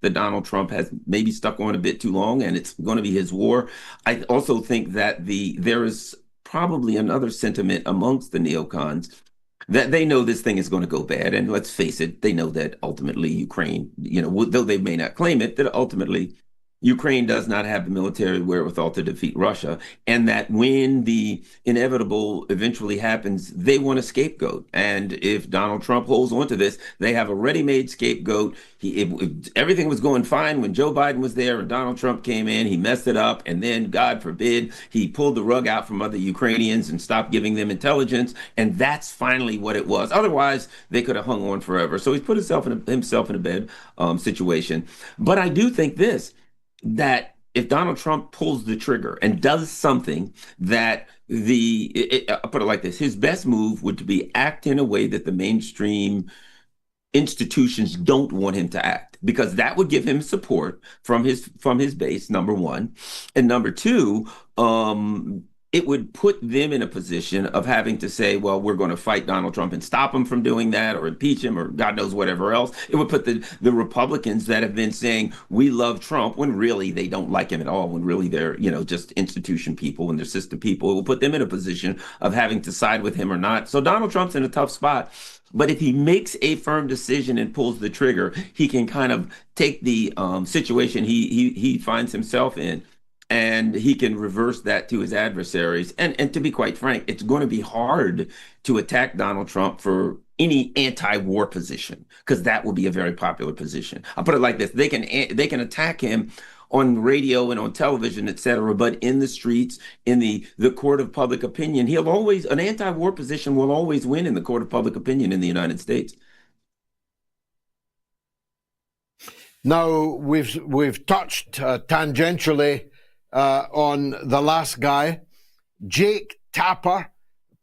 that Donald Trump has maybe stuck on a bit too long, and it's going to be his war. I also think that there is probably another sentiment amongst the neocons that they know this thing is going to go bad. And let's face it, they know that ultimately Ukraine, though they may not claim it, that ultimately Ukraine does not have the military wherewithal to defeat Russia, and that when the inevitable eventually happens, they want a scapegoat. And if Donald Trump holds on to this, they have a ready-made scapegoat. Everything was going fine when Joe Biden was there and Donald Trump came in, he messed it up, and then, God forbid, he pulled the rug out from other Ukrainians and stopped giving them intelligence, and that's finally what it was. Otherwise, they could have hung on forever. So he's put himself in a bad situation. But I do think that if Donald Trump pulls the trigger and does something that I'll put it like this, his best move would be act in a way that the mainstream institutions don't want him to act, because that would give him support from his base, number one. And number two, it would put them in a position of having to say, well, we're going to fight Donald Trump and stop him from doing that, or impeach him, or God knows whatever else. It would put the Republicans that have been saying, we love Trump, when really they don't like him at all, when really they're, just institution people and they're system people. It will put them in a position of having to side with him or not. So Donald Trump's in a tough spot. But if he makes a firm decision and pulls the trigger, he can kind of take the situation he finds himself in, and he can reverse that to his adversaries. And to be quite frank, it's going to be hard to attack Donald Trump for any anti-war position, because that will be a very popular position. I'll put it like this. They can attack him on radio and on television, et cetera, but in the streets, in the court of public opinion, an anti-war position will always win in the court of public opinion in the United States.
Now, we've touched tangentially on the last guy. Jake Tapper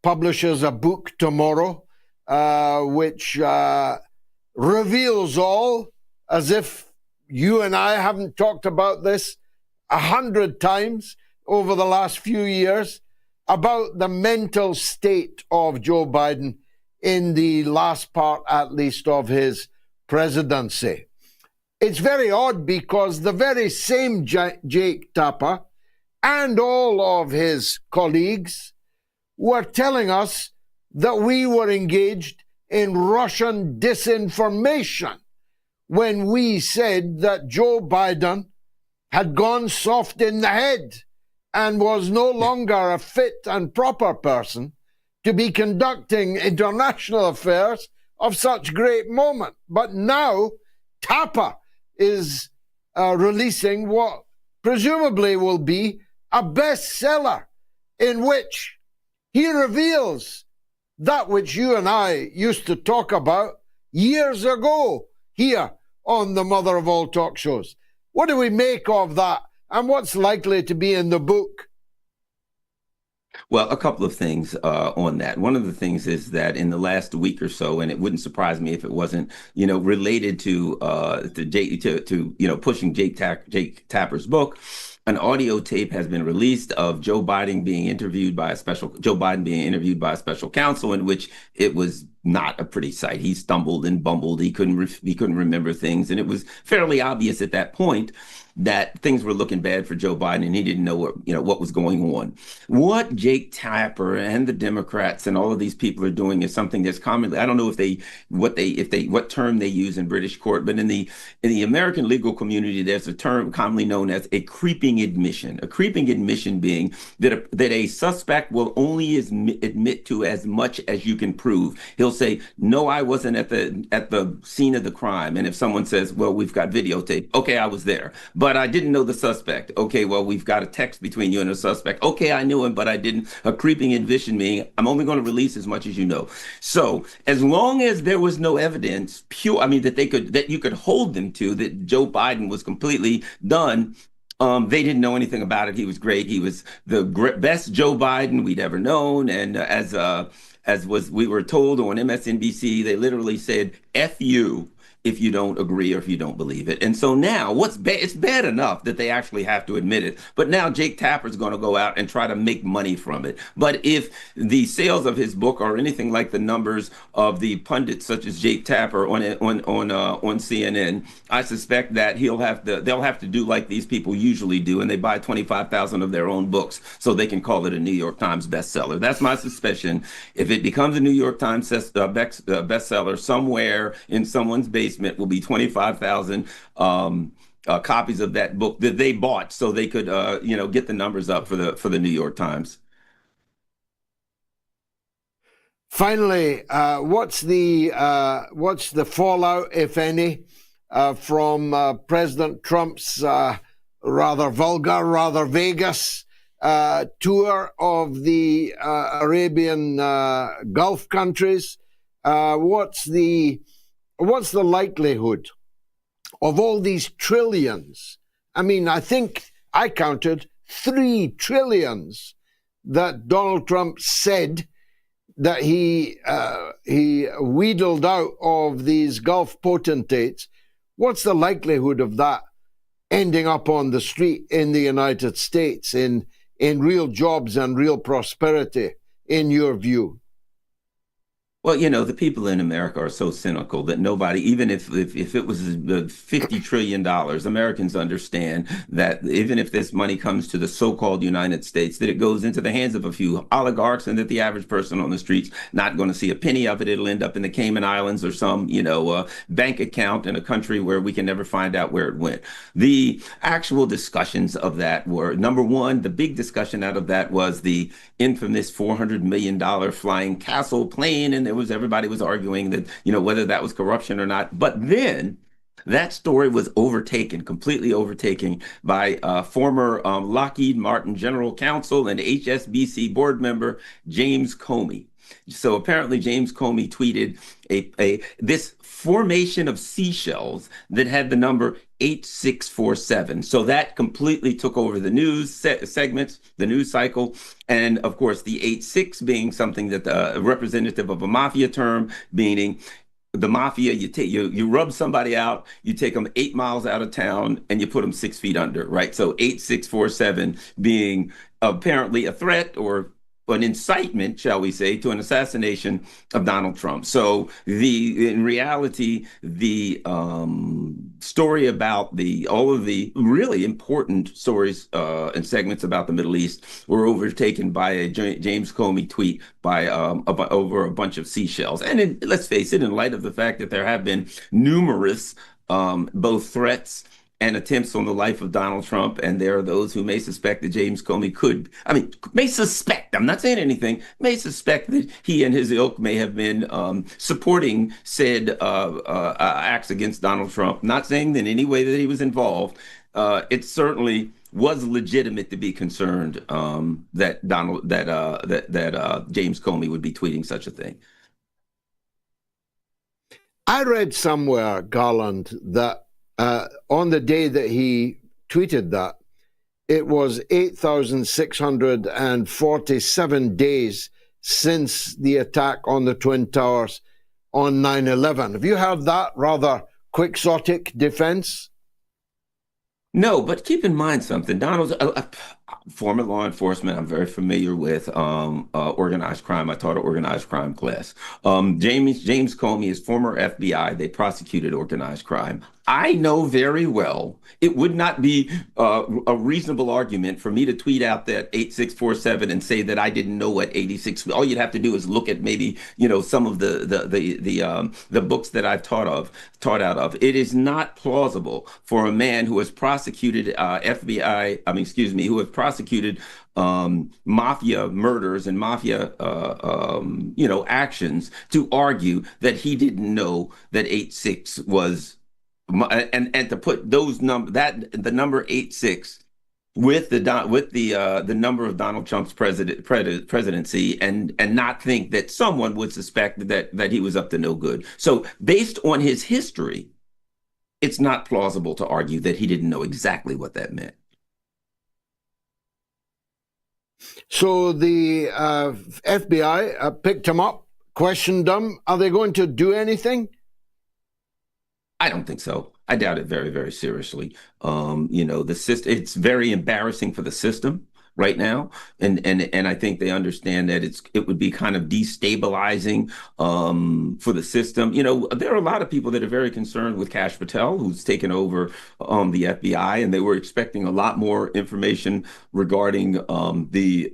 publishes a book tomorrow, which reveals all, as if you and I haven't talked about this 100 times over the last few years, about the mental state of Joe Biden in the last part, at least, of his presidency. It's very odd, because the very same Jake Tapper and all of his colleagues were telling us that we were engaged in Russian disinformation when we said that Joe Biden had gone soft in the head and was no longer a fit and proper person to be conducting international affairs of such great moment. But now Tapper is releasing what presumably will be a bestseller, in which he reveals that which you and I used to talk about years ago here on the mother of all talk shows. What do we make of that, and what's likely to be in the book?
Well, a couple of things on that. One of the things is that in the last week or so, and it wouldn't surprise me if it wasn't, related to pushing Jake Tapper's book, an audio tape has been released of Joe Biden being interviewed by a special counsel, in which it was not a pretty sight. He stumbled and bumbled. He couldn't remember things, and it was fairly obvious at that point that things were looking bad for Joe Biden, and he didn't know what was going on. What Jake Tapper and the Democrats and all of these people are doing is something that's commonly, I don't know what term they use in British court, but in the American legal community, there's a term commonly known as a creeping admission. A creeping admission being that a suspect will only admit to as much as you can prove. He'll say, "No, I wasn't at the scene of the crime." And if someone says, "Well, we've got videotape," okay, I was there, but I didn't know the suspect. Okay, well, we've got a text between you and the suspect. Okay, I knew him, but I didn't. A creeping admission meaning I'm only going to release as much as you know. So as long as there was no evidence, that you could hold them to that Joe Biden was completely done. They didn't know anything about it. He was great. He was the best Joe Biden we'd ever known. And we were told on MSNBC, they literally said, "F you if you don't agree or if you don't believe it." And so now it's bad enough that they actually have to admit it. But now Jake Tapper's going to go out and try to make money from it. But if the sales of his book are anything like the numbers of the pundits such as Jake Tapper on CNN, I suspect that they'll have to do like these people usually do, and they buy 25,000 of their own books so they can call it a New York Times bestseller. That's my suspicion. If it becomes a New York Times bestseller, somewhere in someone's basement will be 25,000 copies of that book that they bought so they could get the numbers up for the New York Times.
Finally, what's the fallout, if any, from President Trump's rather vulgar, rather Vegas tour of the Arabian Gulf countries? What's the likelihood of all these trillions? I mean, I think I counted 3 trillions that Donald Trump said that he wheedled out of these Gulf potentates. What's the likelihood of that ending up on the street in the United States in real jobs and real prosperity, in your view?
Well, the people in America are so cynical that nobody, even if it was $50 trillion, Americans understand that even if this money comes to the so-called United States, that it goes into the hands of a few oligarchs and that the average person on the streets not going to see a penny of it. It'll end up in the Cayman Islands or some, bank account in a country where we can never find out where it went. The actual discussions of that were, number one, the big discussion out of that was the infamous $400 million flying castle plane, and everybody was arguing that, whether that was corruption or not. But then that story was completely overtaken by former Lockheed Martin general counsel and HSBC board member James Comey. So apparently James Comey tweeted this formation of seashells that had the number 8647. So that completely took over the news segments, the news cycle. And of course, the 86 being something that representative of a mafia term, meaning the mafia, you rub somebody out, you take them 8 miles out of town and you put them 6 feet under, right? So 8647 being apparently a threat or an incitement, shall we say, to an assassination of Donald Trump. So in reality, the story about all of the really important stories and segments about the Middle East were overtaken by a James Comey tweet by over a bunch of seashells. And let's face it, in light of the fact that there have been numerous both threats and attempts on the life of Donald Trump, and there are those who may suspect that James Comey I'm not saying anything, may suspect that he and his ilk may have been supporting said acts against Donald Trump. Not saying that in any way that he was involved. It certainly was legitimate to be concerned that James Comey would be tweeting such a thing.
I read somewhere, Garland, that on the day that he tweeted that, it was 8,647 days since the attack on the Twin Towers on 9/11. Have you heard that rather quixotic defense?
No, but keep in mind something, Donald. Former law enforcement, I'm very familiar with organized crime. I taught an organized crime class. James Comey is former FBI. They prosecuted organized crime. I know very well it would not be a reasonable argument for me to tweet out that 8647 and say that I didn't know what 86. All you'd have to do is look at maybe some of the books that I've taught out of. It is not plausible for a man who has prosecuted who has prosecuted mafia murders and mafia actions to argue that he didn't know that 86 was. And to put the number 86 with the number of Donald Trump's presidency and not think that someone would suspect that he was up to no good. So based on his history, it's not plausible to argue that he didn't know exactly what that meant.
So the FBI picked him up, questioned him. Are they going to do anything?
I don't think so. I doubt it very, very seriously. The system, it's very embarrassing for the system right now. And I think they understand that it would be kind of destabilizing for the system. There are a lot of people that are very concerned with Kash Patel, who's taken over the FBI, and they were expecting a lot more information regarding the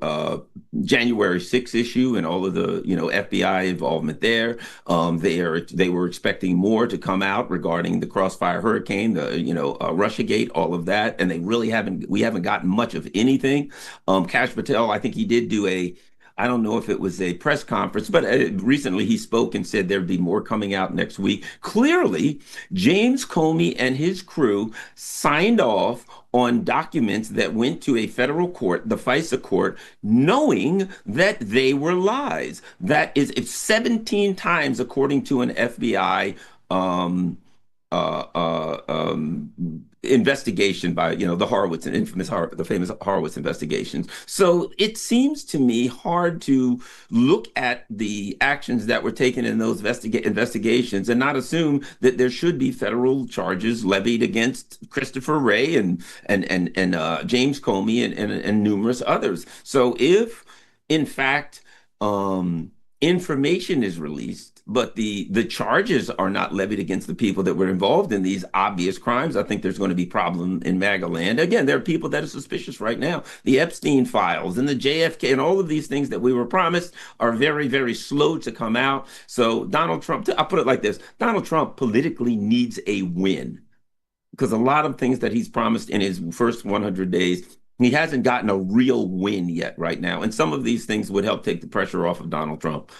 January 6th issue and all of the FBI involvement there. They were expecting more to come out regarding the Crossfire Hurricane, the Russiagate, all of that, and we haven't gotten much of anything. Kash Patel, I think he did do I don't know if it was a press conference, but recently he spoke and said there'd be more coming out next week. Clearly, James Comey and his crew signed off on documents that went to a federal court, the FISA court, knowing that they were lies. That is, if 17 times, according to an FBI investigation by the Horowitz and the famous Horowitz investigations. So it seems to me hard to look at the actions that were taken in those investigations and not assume that there should be federal charges levied against Christopher Wray and James Comey and numerous others. So if in fact information is released, but the charges are not levied against the people that were involved in these obvious crimes, I think there's going to be problem in MAGA land. Again, there are people that are suspicious right now. The Epstein files and the JFK and all of these things that we were promised are very, very slow to come out. So Donald Trump, I'll put it like this, Donald Trump politically needs a win because a lot of things that he's promised in his first 100 days, he hasn't gotten a real win yet right now. And some of these things would help take the pressure off of Donald Trump.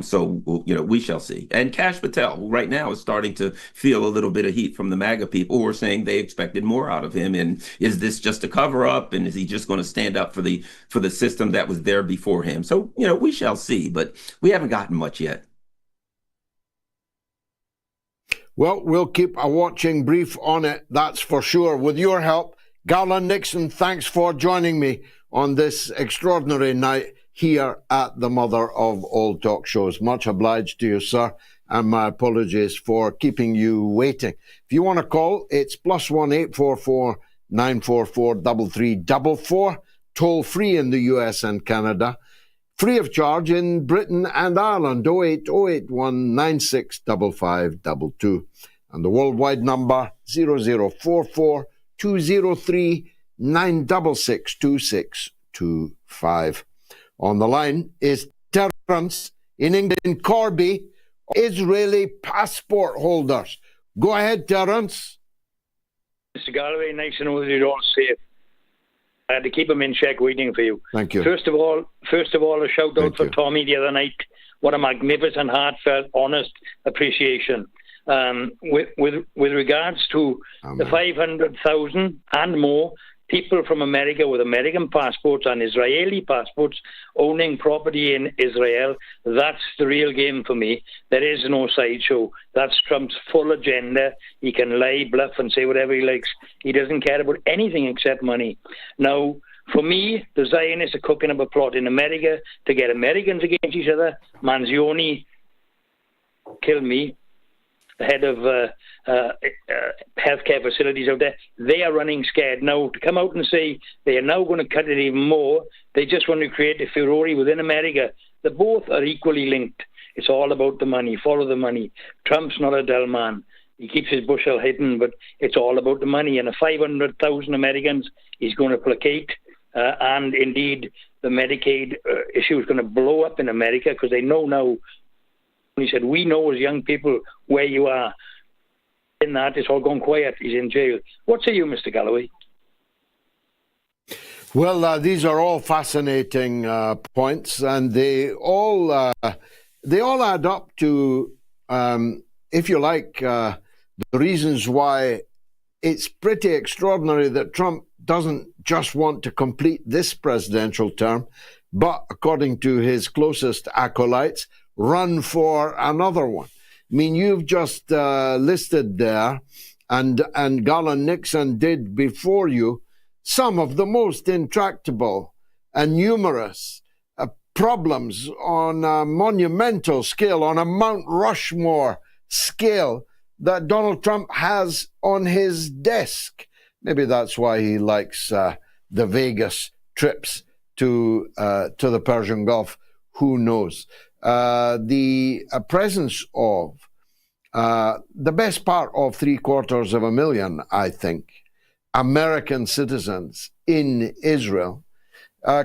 So we shall see. And Kash Patel, who right now is starting to feel a little bit of heat from the MAGA people who are saying they expected more out of him. And is this just a cover up? And is he just going to stand up for the system that was there before him? So, we shall see. But we haven't gotten much yet.
Well, we'll keep a watching brief on it, that's for sure. With your help, Garland Nixon, thanks for joining me on this extraordinary night here at the mother of all talk shows. Much obliged to you, sir, and my apologies for keeping you waiting. If you want to call, it's +1 844 944 3344, toll free in the US and Canada, free of charge in Britain and Ireland, 08081 965522, and the worldwide number 0044 203 966 2625. On the line is Terence in England, Corby, Israeli passport holders. Go ahead, Terence.
Mr. Galloway, nice to know that you're all safe. I had to keep them in check waiting for you.
Thank you.
First of all, a shout out for Tommy the other night. What a magnificent, heartfelt, honest appreciation. With regards to the 500,000 and more people from America with American passports and Israeli passports owning property in Israel, that's the real game for me. There is no sideshow. That's Trump's full agenda. He can lie, bluff, and say whatever he likes. He doesn't care about anything except money. Now, for me, the Zionists are cooking up a plot in America to get Americans against each other. Manzioni killed me. the head of healthcare facilities out there, they are running scared now to come out and say they are now going to cut it even more. They just want to create a furore within America. The both are equally linked. It's all about the money. Follow the money. Trump's not a dull man. He keeps his bushel hidden, but it's all about the money. And the 500,000 Americans he's going to placate. And indeed, the Medicaid issue is going to blow up in America because they know now. He said, we know as young people where you are. In that, it's all gone quiet. He's in jail. What say you, Mr. Galloway?
Well, these are all fascinating points, and they all add up to, if you like, the reasons why it's pretty extraordinary that Trump doesn't just want to complete this presidential term, but according to his closest acolytes, run for another one. I mean, you've just listed there, and Garland Nixon did before you, some of the most intractable and numerous problems on a monumental scale, on a Mount Rushmore scale that Donald Trump has on his desk. Maybe that's why he likes the Vegas trips to the Persian Gulf. Who knows? The presence of the best part of 750,000, I think, American citizens in Israel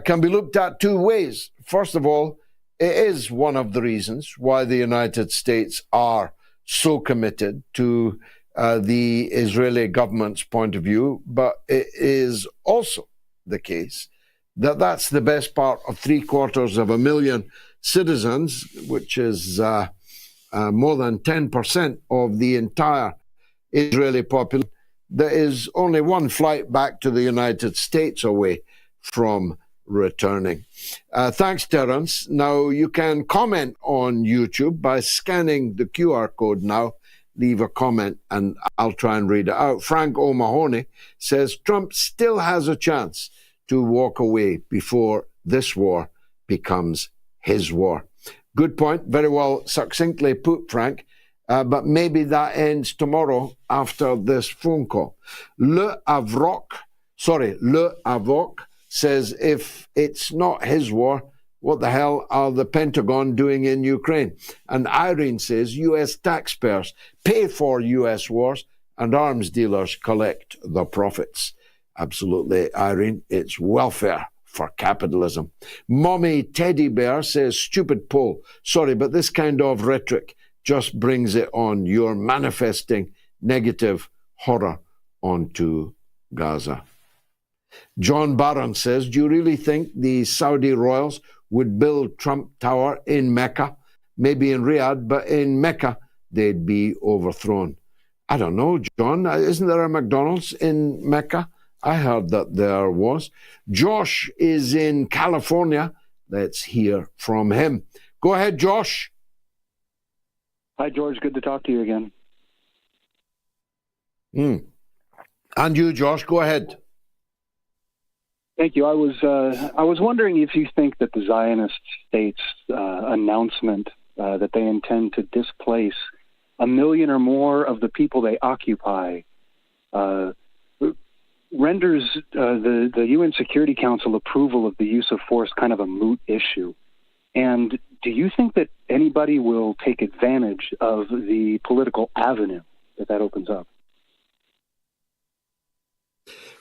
can be looked at two ways. First of all, it is one of the reasons why the United States are so committed to the Israeli government's point of view, but it is also the case that that's the best part of 750,000 citizens, which is more than 10% of the entire Israeli population. There is only one flight back to the United States away from returning. Thanks, Terence. Now, you can comment on YouTube by scanning the QR code now. Leave a comment and I'll try and read it out. Frank O'Mahony says Trump still has a chance to walk away before this war becomes his war. Good point. Very well succinctly put, Frank. But maybe that ends tomorrow after this phone call. Le Avroc says if it's not his war, what the hell are the Pentagon doing in Ukraine? And Irene says US taxpayers pay for US wars and arms dealers collect the profits. Absolutely, Irene. It's welfare for capitalism. Mommy Teddy Bear says, stupid poll. Sorry, but this kind of rhetoric just brings it on. You're manifesting negative horror onto Gaza. John Barron says, do you really think the Saudi royals would build Trump Tower in Mecca? Maybe in Riyadh, but in Mecca, they'd be overthrown. I don't know, John. Isn't there a McDonald's in Mecca? I heard that there was. Josh is in California. Let's hear from him. Go ahead, Josh.
Hi, George. Good to talk to you again.
And you, Josh, go ahead.
Thank you. I was wondering if you think that the Zionist state's announcement that they intend to displace 1 million or more of the people they occupy renders the UN Security Council approval of the use of force kind of a moot issue. And do you think that anybody will take advantage of the political avenue that opens up?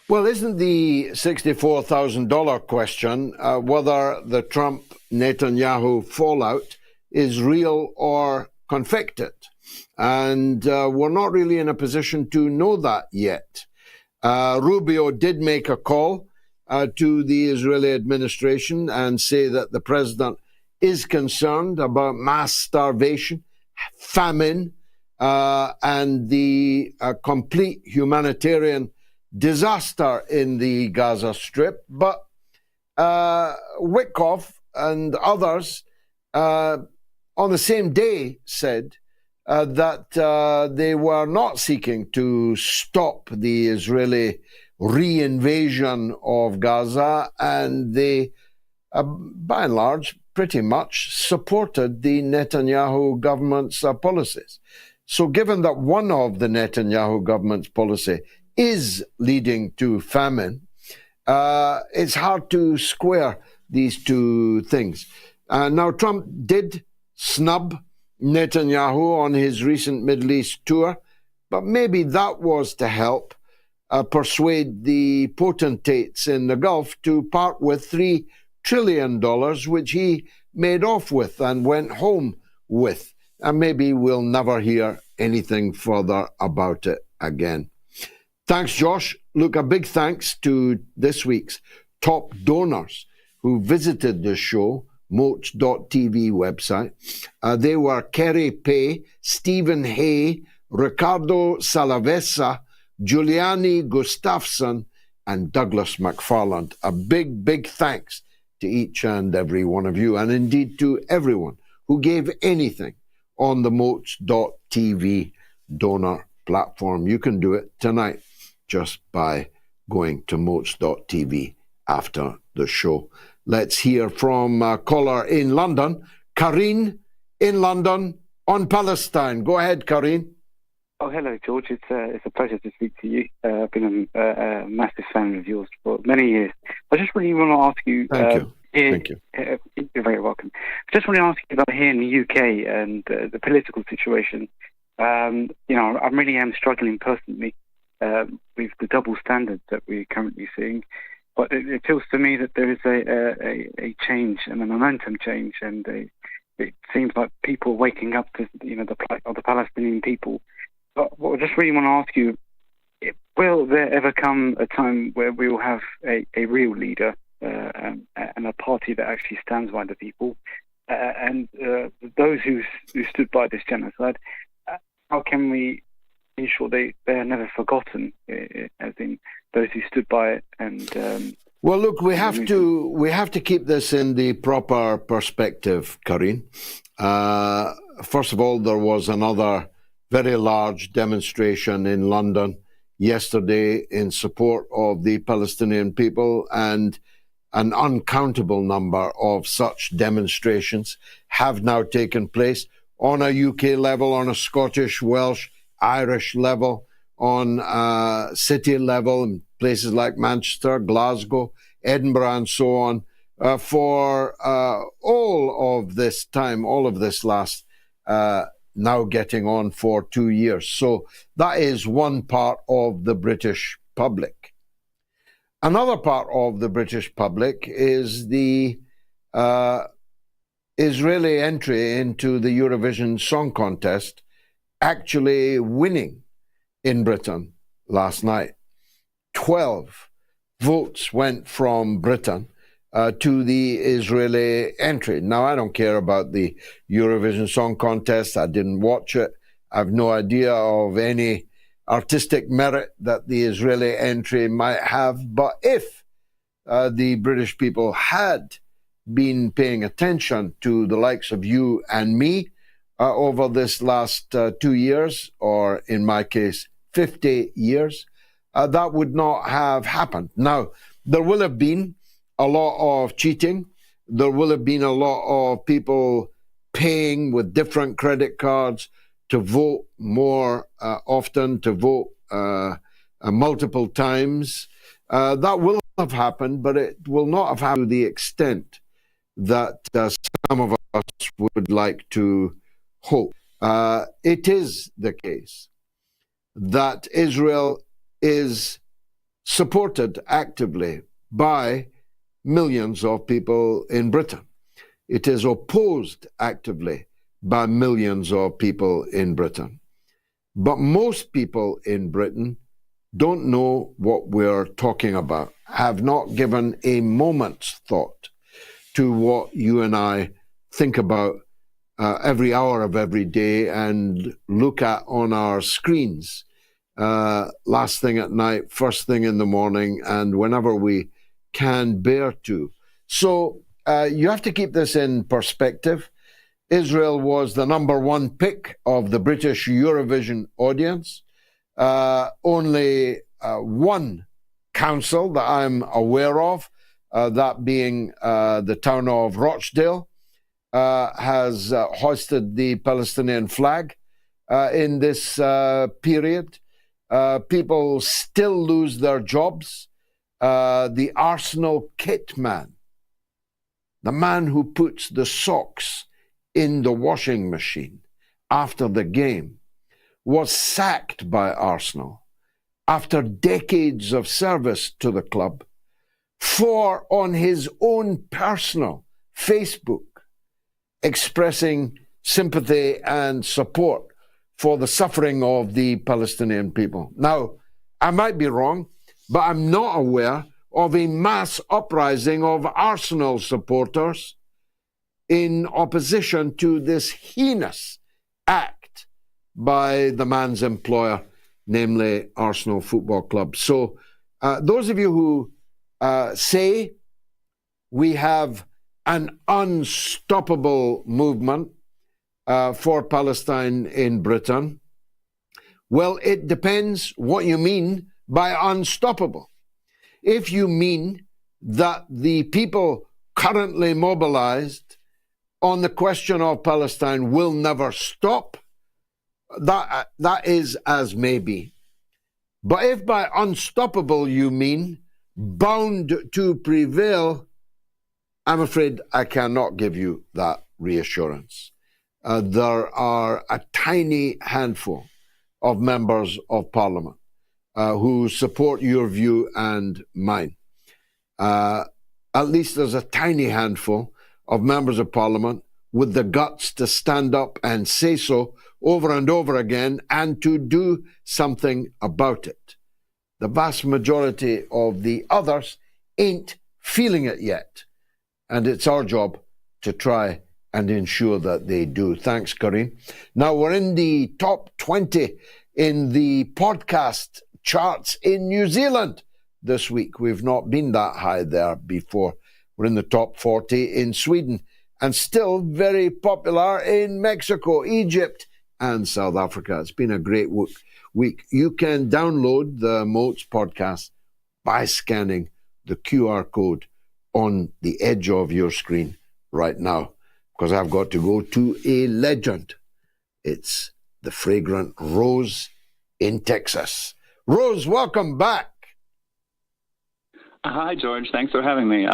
Well, isn't the $64,000 question whether the Trump-Netanyahu fallout is real or confected? And we're not really in a position to know that yet. Rubio did make a call to the Israeli administration and say that the president is concerned about mass starvation, famine, and the complete humanitarian disaster in the Gaza Strip. But Witkoff and others on the same day said that they were not seeking to stop the Israeli reinvasion of Gaza, and they, by and large, pretty much supported the Netanyahu government's policies. So given that one of the Netanyahu government's policy is leading to famine, it's hard to square these two things. Now, Trump did snub Netanyahu on his recent Middle East tour, but maybe that was to help persuade the potentates in the Gulf to part with $3 trillion, which he made off with and went home with. And maybe we'll never hear anything further about it again. Thanks, Josh. Look, a big thanks to this week's top donors who visited the show, MOATS.tv website. They were Kerry Pay, Stephen Hay, Ricardo Salavesa, Giuliani Gustafsson, and Douglas McFarland. A big, big thanks to each and every one of you, and indeed to everyone who gave anything on the MOATS.tv donor platform. You can do it tonight just by going to MOATS.tv after the show. Let's hear from a caller in London, Karine in London on Palestine. Go ahead, Karine.
Oh, hello, George. It's a pleasure to speak to you. I've been a massive fan of yours for many years. I just really want to ask you...
Thank you.
You're very welcome. I just want to ask you about here in the UK and the political situation. I really am struggling personally with the double standards that we're currently seeing. But it feels to me that there is a change and a momentum change, and it seems like people waking up to the plight of the Palestinian people. But I just really want to ask you: will there ever come a time where we will have a real leader and a party that actually stands by the people, and those who stood by this genocide? How can we ensure they are never forgotten, as in those who stood by it? And
well, look, we have to keep this in the proper perspective, Karine. First of all, there was another very large demonstration in London yesterday in support of the Palestinian people, and an uncountable number of such demonstrations have now taken place on a UK level, on a Scottish, Welsh, Irish level, on a city level in places like Manchester, Glasgow, Edinburgh, and so on, for all of this time, all of this last now getting on for 2 years. So that is one part of the British public. Another part of the British public is the Israeli entry into the Eurovision Song Contest actually winning in Britain last night. 12 votes went from Britain to the Israeli entry. Now, I don't care about the Eurovision Song Contest. I didn't watch it. I have no idea of any artistic merit that the Israeli entry might have. But if the British people had been paying attention to the likes of you and me over this last 2 years, or in my case, 50 years, that would not have happened. Now, there will have been a lot of cheating. There will have been a lot of people paying with different credit cards to vote more often, to vote multiple times. That will have happened, but it will not have happened to the extent that some of us would like to hope. It is the case that Israel is supported actively by millions of people in Britain. It is opposed actively by millions of people in Britain. But most people in Britain don't know what we're talking about, have not given a moment's thought to what you and I think about every hour of every day and look at on our screens last thing at night, first thing in the morning, and whenever we can bear to. So you have to keep this in perspective. Israel was the number one pick of the British Eurovision audience. Only one council that I'm aware of, that being the town of Rochdale, has hoisted the Palestinian flag in this period. People still lose their jobs. The Arsenal kit man, the man who puts the socks in the washing machine after the game, was sacked by Arsenal after decades of service to the club for, on his own personal Facebook, expressing sympathy and support for the suffering of the Palestinian people. Now, I might be wrong, but I'm not aware of a mass uprising of Arsenal supporters in opposition to this heinous act by the man's employer, namely Arsenal Football Club. So those of you who say we have an unstoppable movement for Palestine in Britain, well, it depends what you mean by unstoppable. If you mean that the people currently mobilized on the question of Palestine will never stop, that is as may be. But if by unstoppable you mean bound to prevail, I'm afraid I cannot give you that reassurance. There are a tiny handful of members of Parliament who support your view and mine. At least there's a tiny handful of members of Parliament with the guts to stand up and say so over and over again and to do something about it. The vast majority of the others ain't feeling it yet, and it's our job to try and ensure that they do. Thanks, Corinne. Now, we're in the top 20 in the podcast charts in New Zealand this week. We've not been that high there before. We're in the top 40 in Sweden and still very popular in Mexico, Egypt, and South Africa. It's been a great week. You can download the MOATS podcast by scanning the QR code on the edge of your screen right now, because I've got to go to a legend. It's the fragrant Rose in Texas. Rose, welcome back.
Hi, George. Thanks for having me.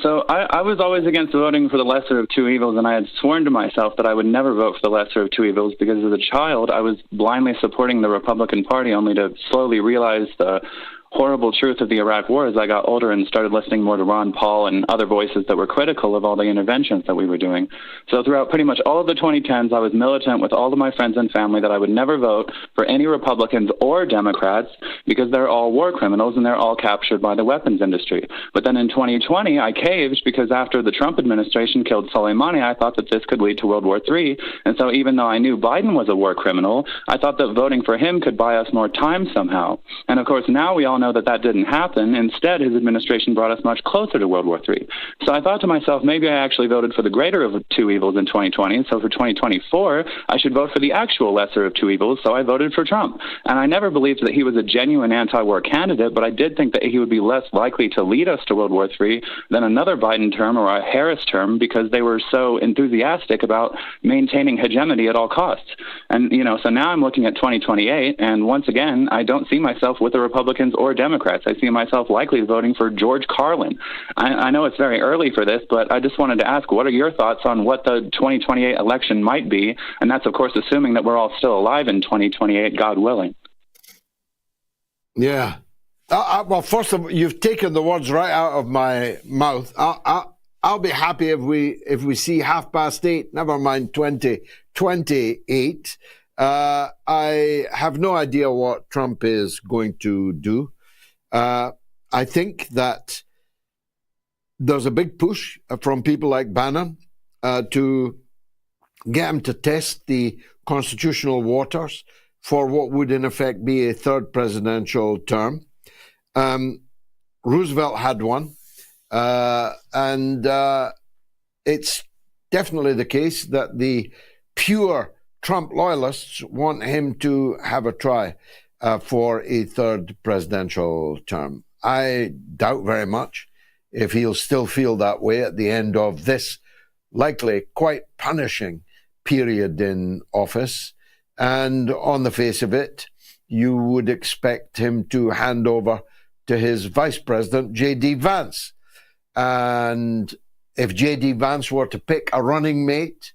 So I was always against voting for the lesser of two evils, and I had sworn to myself that I would never vote for the lesser of two evils because as a child, I was blindly supporting the Republican Party only to slowly realize the horrible truth of the Iraq War as I got older and started listening more to Ron Paul and other voices that were critical of all the interventions that we were doing. So throughout pretty much all of the 2010s, I was militant with all of my friends and family that I would never vote for any Republicans or Democrats because they're all war criminals and they're all captured by the weapons industry. But then in 2020, I caved because after the Trump administration killed Soleimani, I thought that this could lead to World War III. And so even though I knew Biden was a war criminal, I thought that voting for him could buy us more time somehow. And of course, now we all know that didn't happen. Instead, his administration brought us much closer to World War III. So I thought to myself, maybe I actually voted for the greater of two evils in 2020. And so for 2024, I should vote for the actual lesser of two evils. So I voted for Trump. And I never believed that he was a genuine anti-war candidate, but I did think that he would be less likely to lead us to World War III than another Biden term or a Harris term because they were so enthusiastic about maintaining hegemony at all costs. And, so now I'm looking at 2028. And once again, I don't see myself with the Republicans or Democrats. I see myself likely voting for George Carlin. I know it's very early for this, but I just wanted to ask, what are your thoughts on what the 2028 election might be? And that's, of course, assuming that we're all still alive in 2028, God willing.
Yeah. Well, first of all, you've taken the words right out of my mouth. I'll be happy if we see 8:30, never mind 2028. I have no idea what Trump is going to do. I think that there's a big push from people like Bannon to get him to test the constitutional waters for what would in effect be a third presidential term. Roosevelt had one, and it's definitely the case that the pure Trump loyalists want him to have a try for a third presidential term. I doubt very much if he'll still feel that way at the end of this likely quite punishing period in office. And on the face of it, you would expect him to hand over to his vice president, J.D. Vance. And if J.D. Vance were to pick a running mate,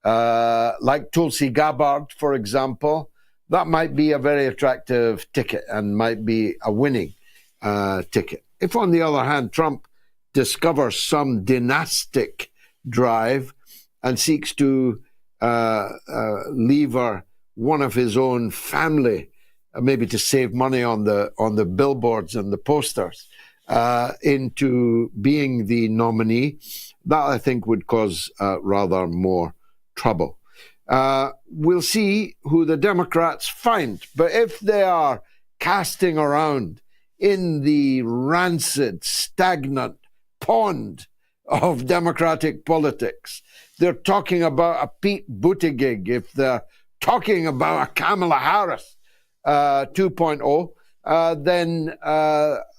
like Tulsi Gabbard, for example, that might be a very attractive ticket and might be a winning ticket. If, on the other hand, Trump discovers some dynastic drive and seeks to lever one of his own family, maybe to save money on the billboards and the posters, into being the nominee, that I think would cause rather more trouble. We'll see who the Democrats find, but if they are casting around in the rancid, stagnant pond of Democratic politics, they're talking about a Pete Buttigieg, if they're talking about a Kamala Harris 2.0, then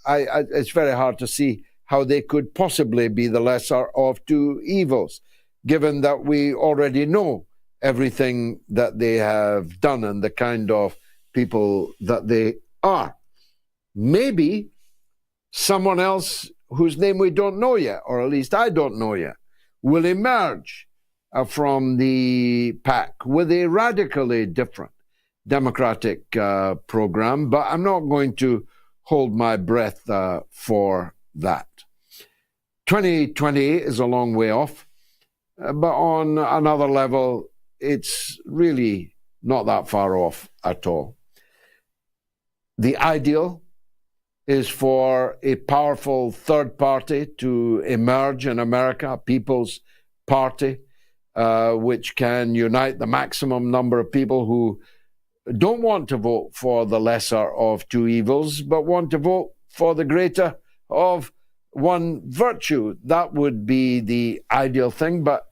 it's very hard to see how they could possibly be the lesser of two evils, given that we already know everything that they have done and the kind of people that they are. Maybe someone else whose name we don't know yet, or at least I don't know yet, will emerge from the pack with a radically different Democratic program, but I'm not going to hold my breath for that. 2020 is a long way off, but on another level, it's really not that far off at all. The ideal is for a powerful third party to emerge in America, a people's party, which can unite the maximum number of people who don't want to vote for the lesser of two evils, but want to vote for the greater of one virtue. That would be the ideal thing, but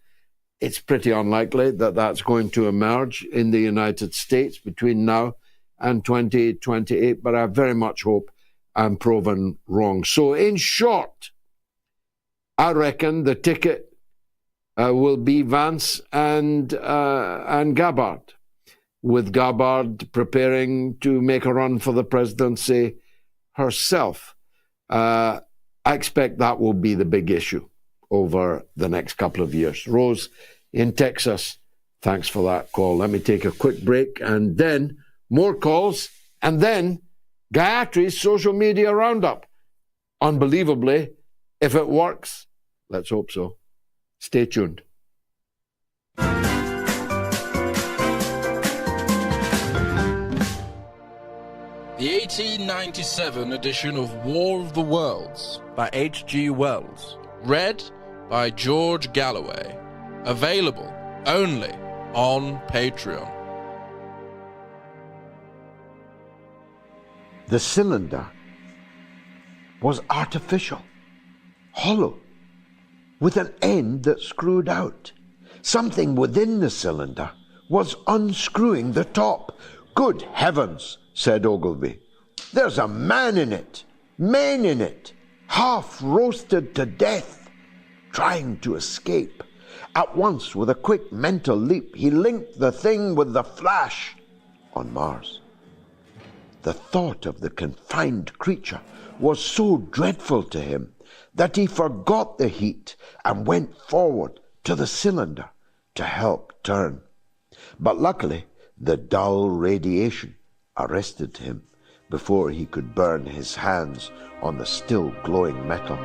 it's pretty unlikely that that's going to emerge in the United States between now and 2028, but I very much hope I'm proven wrong. So in short, I reckon the ticket will be Vance and Gabbard, with Gabbard preparing to make a run for the presidency herself. I expect that will be the big issue over the next couple of years. Rose in Texas, thanks for that call. Let me take a quick break and then more calls and then Gayatri's social media roundup. Unbelievably, if it works, let's hope so. Stay tuned.
The 1897 edition of War of the Worlds by H.G. Wells. Read by George Galloway. Available only on Patreon.
The cylinder was artificial, hollow, with an end that screwed out. Something within the cylinder was unscrewing the top. Good heavens, said Ogilvy. There's a man in it, men in it, half roasted to death, trying to escape. At once, with a quick mental leap, he linked the thing with the flash on Mars. The thought of the confined creature was so dreadful to him that he forgot the heat and went forward to the cylinder to help turn. But luckily, the dull radiation arrested him before he could burn his hands on the still glowing metal.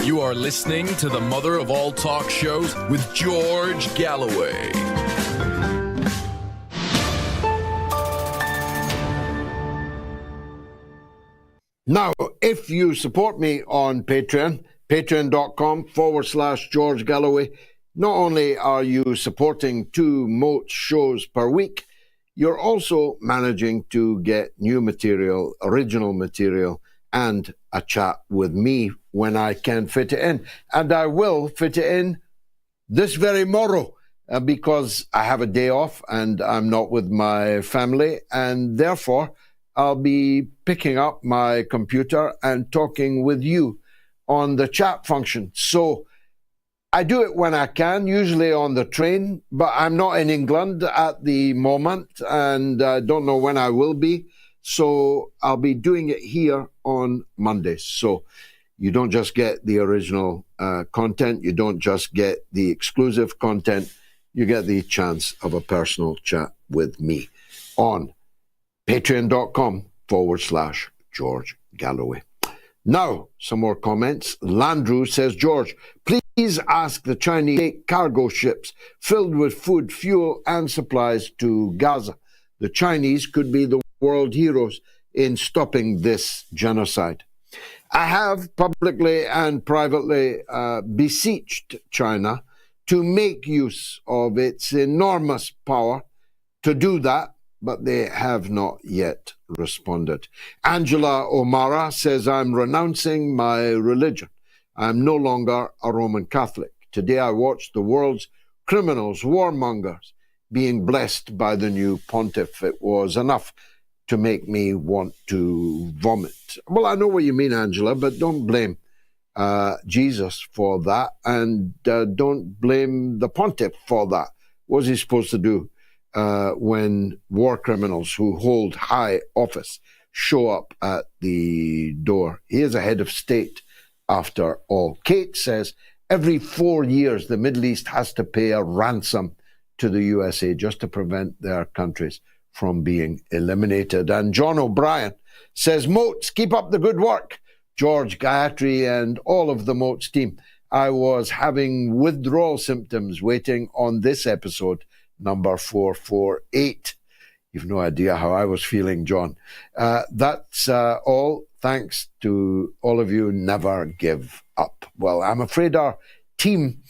You are listening to the mother of all talk shows with George Galloway.
Now, if you support me on Patreon, patreon.com/George Galloway, not only are you supporting 2 MOATS shows per week, you're also managing to get new material, original material, and a chat with me when I can fit it in. And I will fit it in this very morrow. because I have a day off and I'm not with my family, and therefore I'll be picking up my computer and talking with you on the chat function. So I do it when I can, usually on the train, but I'm not in England at the moment and I don't know when I will be. So I'll be doing it here on Mondays. So you don't just get the original content, you don't just get the exclusive content, you get the chance of a personal chat with me on patreon.com/George Galloway. Now, some more comments. Landrew says, George, please ask the Chinese to take cargo ships filled with food, fuel, and supplies to Gaza. The Chinese could be the world heroes in stopping this genocide. I have publicly and privately beseeched China to make use of its enormous power to do that, but they have not yet responded. Angela O'Mara says, I'm renouncing my religion. I'm no longer a Roman Catholic. Today I watched the world's criminals, warmongers, being blessed by the new pontiff. It was enough to make me want to vomit. Well, I know what you mean, Angela, but don't blame Jesus for that, and don't blame the pontiff for that. What was he supposed to do when war criminals who hold high office show up at the door? He is a head of state, after all. Kate says, every 4 years, the Middle East has to pay a ransom to the USA just to prevent their countries from being eliminated. And John O'Brien says, MOATS, keep up the good work. George, Gayatri, and all of the MOATS team. I was having withdrawal symptoms waiting on this episode, number 448. You've no idea how I was feeling, John. That's all. Thanks to all of you. Never give up. Well, I'm afraid our team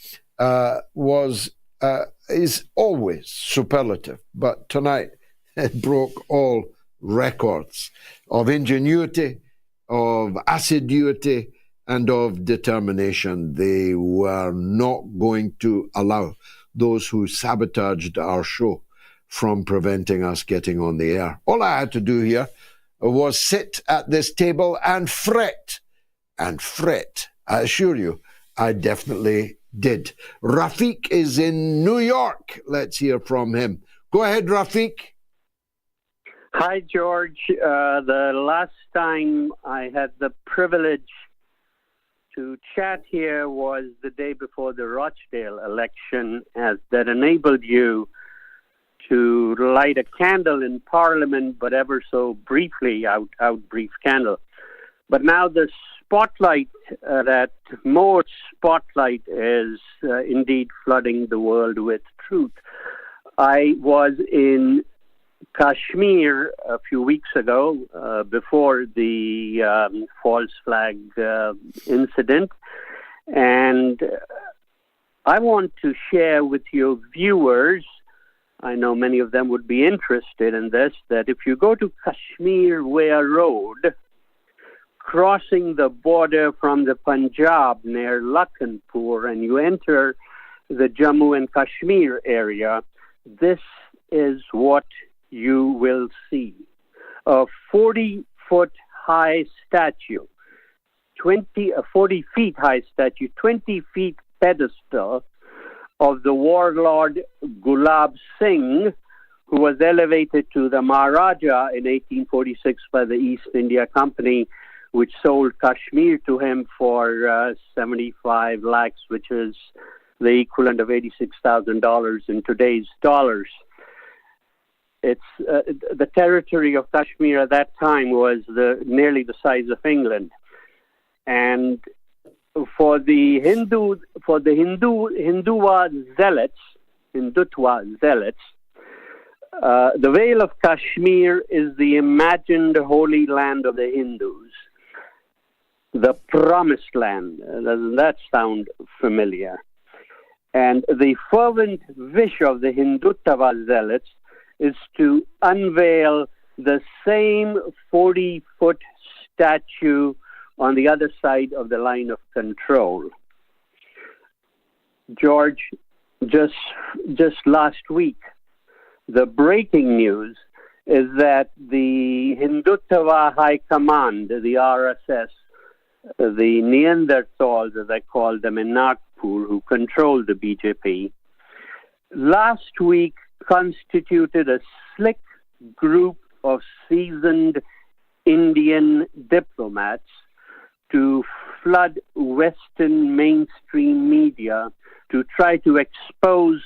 is always superlative, but tonight it broke all records of ingenuity, of assiduity, and of determination. They were not going to allow those who sabotaged our show from preventing us getting on the air. All I had to do here was sit at this table and fret. And fret, I assure you, I definitely did. Rafiq is in New York. Let's hear from him. Go ahead, Rafiq.
Hi, George. The last time I had the privilege to chat here was the day before the Rochdale election, as that enabled you to light a candle in Parliament, but ever so briefly, out brief candle. But now the spotlight, that more spotlight is indeed flooding the world with truth. I was in Kashmir a few weeks ago, before the false flag incident, and I want to share with your viewers, I know many of them would be interested in this, that if you go to Kashmir Weir Road, crossing the border from the Punjab near Lakhanpur, and you enter the Jammu and Kashmir area, this is what you will see. A 40-foot high statue, 40 feet high statue, 20 feet pedestal of the warlord Gulab Singh, who was elevated to the Maharaja in 1846 by the East India Company, which sold Kashmir to him for 75 lakhs, which is the equivalent of $86,000 in today's dollars. It's the territory of Kashmir at that time was nearly the size of England, and for the Hindutva zealots, the Vale of Kashmir is the imagined holy land of the Hindus, the promised land. Doesn't that sound familiar? And the fervent wish of the Hindutva zealots is to unveil the same 40-foot statue on the other side of the line of control. George, just last week, the breaking news is that the Hindutva High Command, the RSS, the Neanderthals, as I call them in Nagpur, who control the BJP, last week constituted a slick group of seasoned Indian diplomats to flood Western mainstream media to try to expose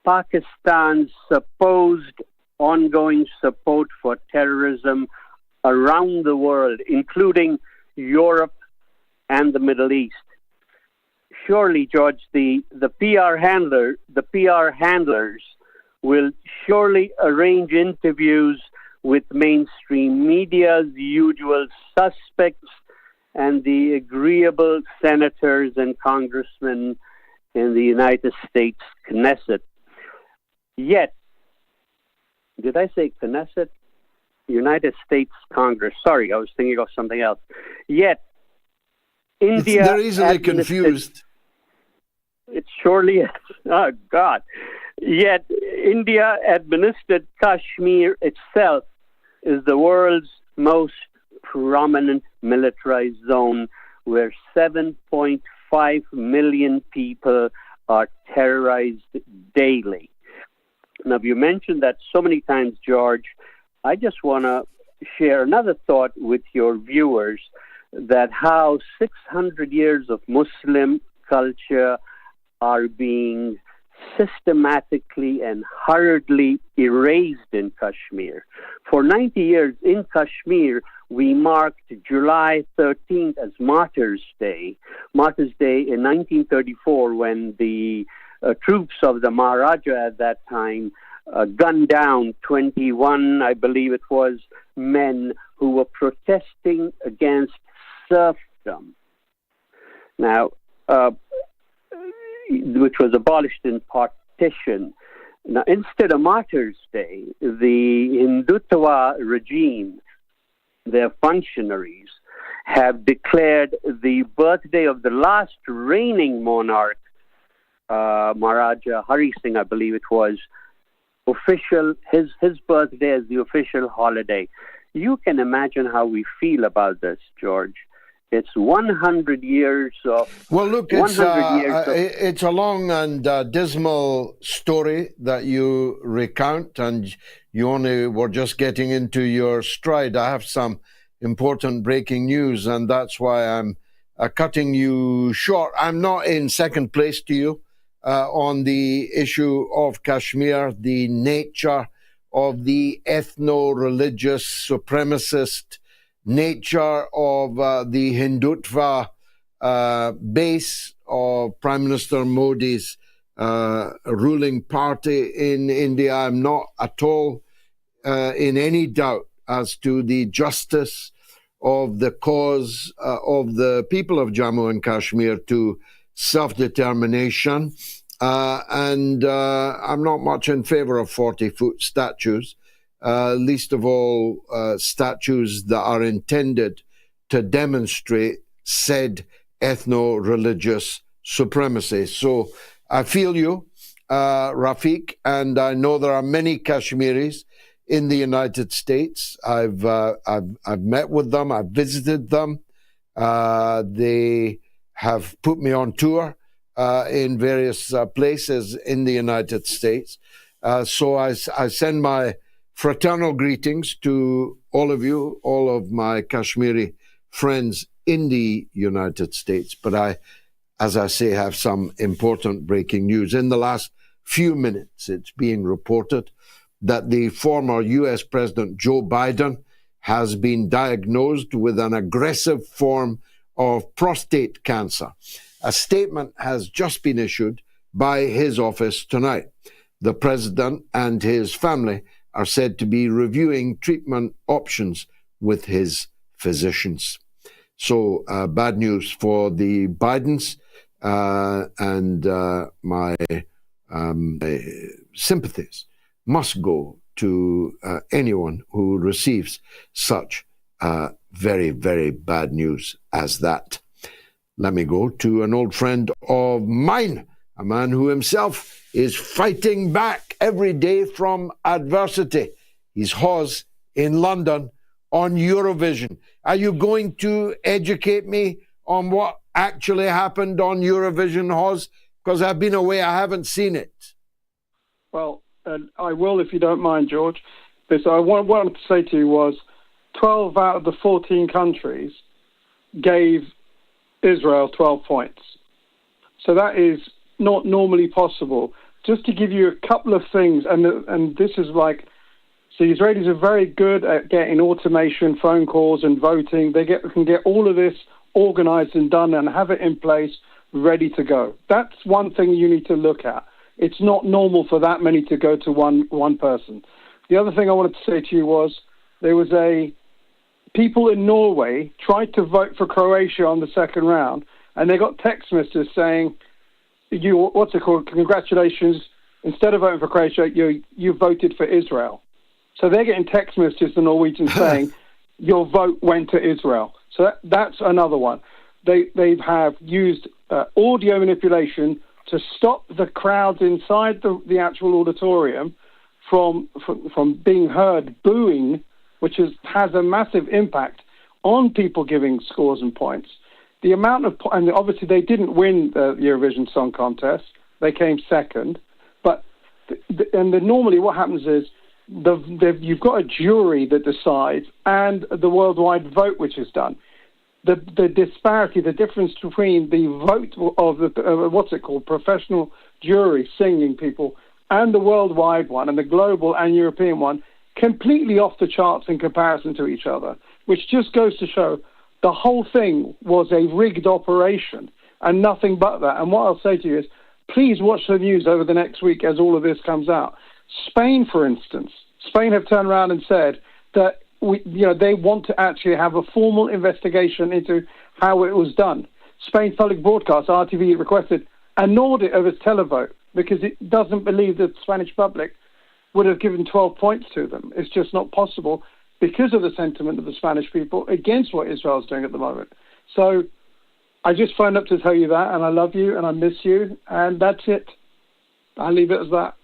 Pakistan's supposed ongoing support for terrorism around the world, including Europe and the Middle East. Surely, George, the PR handlers will surely arrange interviews with mainstream media's usual suspects and the agreeable senators and congressmen in the United States Knesset. Yet, did I say Knesset? United States Congress. Sorry, I was thinking of something else. Yet, India...
They're easily confused.
It surely is. Oh, God. Yet, India administered Kashmir itself is the world's most prominent militarized zone where 7.5 million people are terrorized daily. Now, you mentioned that so many times, George. I just want to share another thought with your viewers that how 600 years of Muslim culture are being systematically and hurriedly erased in Kashmir. For 90 years in Kashmir, we marked July 13th as Martyrs' Day. Martyrs' Day in 1934 when the troops of the Maharaja at that time gunned down 21, I believe it was, men who were protesting against serfdom. Now, which was abolished in partition. Now, instead of Martyrs' Day, the Hindutva regime, their functionaries, have declared the birthday of the last reigning monarch, Maharaja Hari Singh, I believe it was, his birthday as the official holiday. You can imagine how we feel about this, George. It's 100 years of...
Well, look, it's a long and dismal story that you recount, and you only were just getting into your stride. I have some important breaking news, and that's why I'm cutting you short. I'm not in second place to you on the issue of Kashmir, the nature of the ethno-religious supremacist nature of the Hindutva base of Prime Minister Modi's ruling party in India. I'm not at all in any doubt as to the justice of the cause of the people of Jammu and Kashmir to self-determination. And I'm not much in favor of 40-foot statues. Least of all statues that are intended to demonstrate said ethno-religious supremacy. So I feel you, Rafiq, and I know there are many Kashmiris in the United States. I've met with them, I've visited them. They have put me on tour in various places in the United States. So I send my fraternal greetings to all of you, all of my Kashmiri friends in the United States. But I, as I say, have some important breaking news. In the last few minutes, it's being reported that the former US President Joe Biden has been diagnosed with an aggressive form of prostate cancer. A statement has just been issued by his office tonight. The president and his family are said to be reviewing treatment options with his physicians. So bad news for the Bidens, and my sympathies must go to anyone who receives such very, very bad news as that. Let me go to an old friend of mine a man who himself is fighting back every day from adversity. He's Hawes in London on Eurovision. Are you going to educate me on what actually happened on Eurovision, Hawes? Because I've been away, I haven't seen it.
Well, I will if you don't mind, George. What I wanted to say to you was 12 out of the 14 countries gave Israel 12 points. So that is not normally possible. Just to give you a couple of things, and this is like, so the Israelis are very good at getting automation, phone calls and voting. They can get all of this organized and done and have it in place, ready to go. That's one thing you need to look at. It's not normal for that many to go to one person. The other thing I wanted to say to you was there was people in Norway tried to vote for Croatia on the second round, and they got text messages saying, congratulations, instead of voting for Croatia, you voted for Israel. So they're getting text messages, the Norwegians, saying, your vote went to Israel. So that's another one. They have used audio manipulation to stop the crowds inside the actual auditorium from being heard booing, which has a massive impact on people giving scores and points. The amount of, and obviously they didn't win the Eurovision Song Contest; they came second. But normally what happens is you've got a jury that decides, and the worldwide vote which is done. The disparity, the difference between the vote of the professional jury singing people, and the worldwide one, and the global and European one, completely off the charts in comparison to each other, which just goes to show the whole thing was a rigged operation and nothing but that. And what I'll say to you is, please watch the news over the next week as all of this comes out. Spain, for instance, have turned around and said that they want to actually have a formal investigation into how it was done. Spain Public Broadcast, RTV, requested an audit of its televote because it doesn't believe that the Spanish public would have given 12 points to them. It's just not possible because of the sentiment of the Spanish people against what Israel is doing at the moment. So I just phoned up to tell you that, and I love you, and I miss you, and that's it. I'll leave it as that.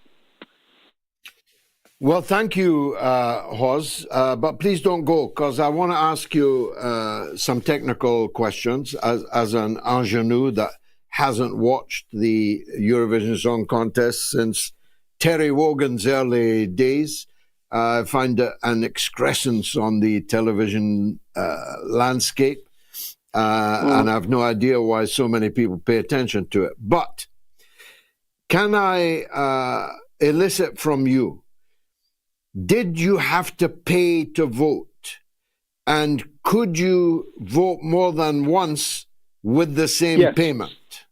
Well, thank you, Hawes, but please don't go, because I want to ask you some technical questions as an ingenue that hasn't watched the Eurovision Song Contest since Terry Wogan's early days. I find an excrescence on the television landscape, and I have no idea why so many people pay attention to it. But can I elicit from you, did you have to pay to vote? And could you vote more than once with the same payment?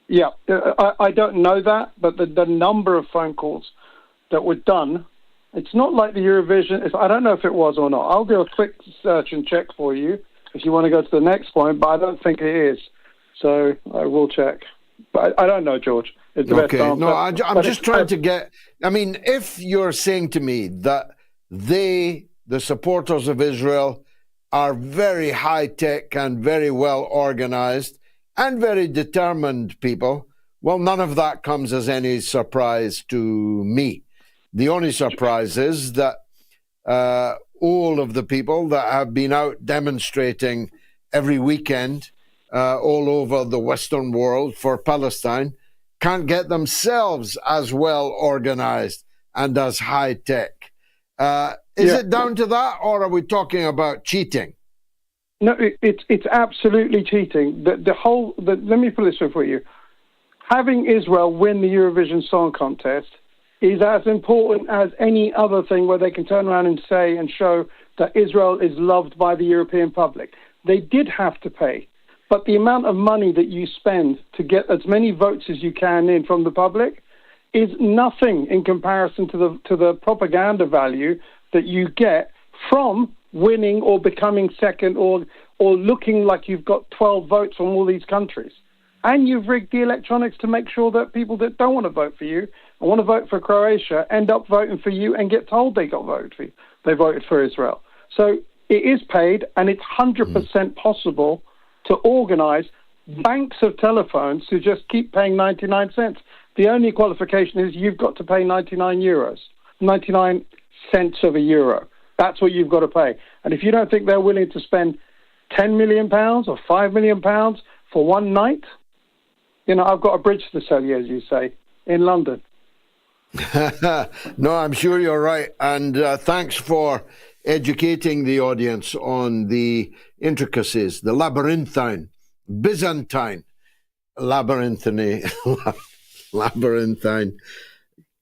Yeah, I don't know that, but the number of phone calls that were done, it's not like the Eurovision. I don't know if it was or not. I'll do a quick search and check for you if you want to go to the next point, but I don't think it is. So I will check. But I don't know, George. It's the best answer.
No, I'm just trying to get... I mean, if you're saying to me that the supporters of Israel, are very high-tech and very well-organized and very determined people, well, none of that comes as any surprise to me. The only surprise is that all of the people that have been out demonstrating every weekend all over the Western world for Palestine can't get themselves as well organized and as high-tech. Is it down to that, or are we talking about cheating?
No, it's absolutely cheating. Let me put it this way for you. Having Israel win the Eurovision Song Contest is as important as any other thing where they can turn around and say and show that Israel is loved by the European public. They did have to pay, but the amount of money that you spend to get as many votes as you can in from the public is nothing in comparison to the propaganda value that you get from winning or becoming second or looking like you've got 12 votes from all these countries. And you've rigged the electronics to make sure that people that don't want to vote for you and want to vote for Croatia end up voting for you and get told they got voted for you. They voted for Israel. So it is paid, and it's 100% possible to organize banks of telephones to just keep paying 99 cents. The only qualification is you've got to pay 99 cents of a euro. That's what you've got to pay. And if you don't think they're willing to spend £10 million or £5 million for one night, I've got a bridge to sell you, as you say, in London.
No, I'm sure you're right. And thanks for educating the audience on the intricacies, the labyrinthine, Byzantine, labyrinthine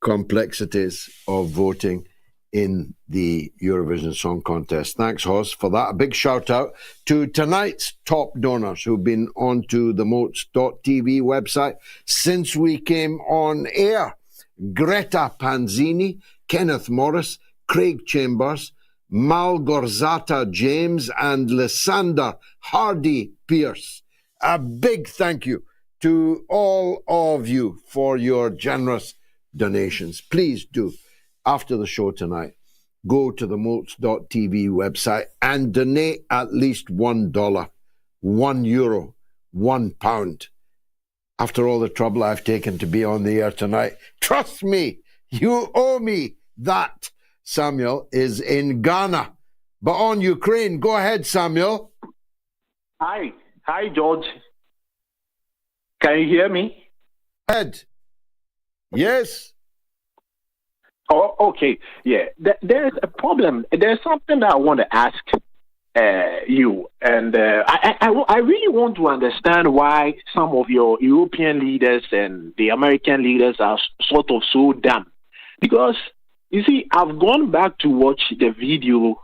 complexities of voting in the Eurovision Song Contest. Thanks, Hoss, for that. A big shout out to tonight's top donors who've been onto the MOATS.tv website since we came on air. Greta Panzini, Kenneth Morris, Craig Chambers, Malgorzata James, and Lysander Hardy Pierce. A big thank you to all of you for your generous donations. Please do, after the show tonight, go to the MOATS.tv website and donate at least $1, €1, £1. After all the trouble I've taken to be on the air tonight, trust me, you owe me that. Samuel is in Ghana, but on Ukraine. Go ahead, Samuel.
Hi, George. Can you hear me?
Ed. Yes.
Oh, okay. Yeah, there's a problem. There's something that I want to ask you, and I really want to understand why some of your European leaders and the American leaders are sort of so dumb. Because, you see, I've gone back to watch the video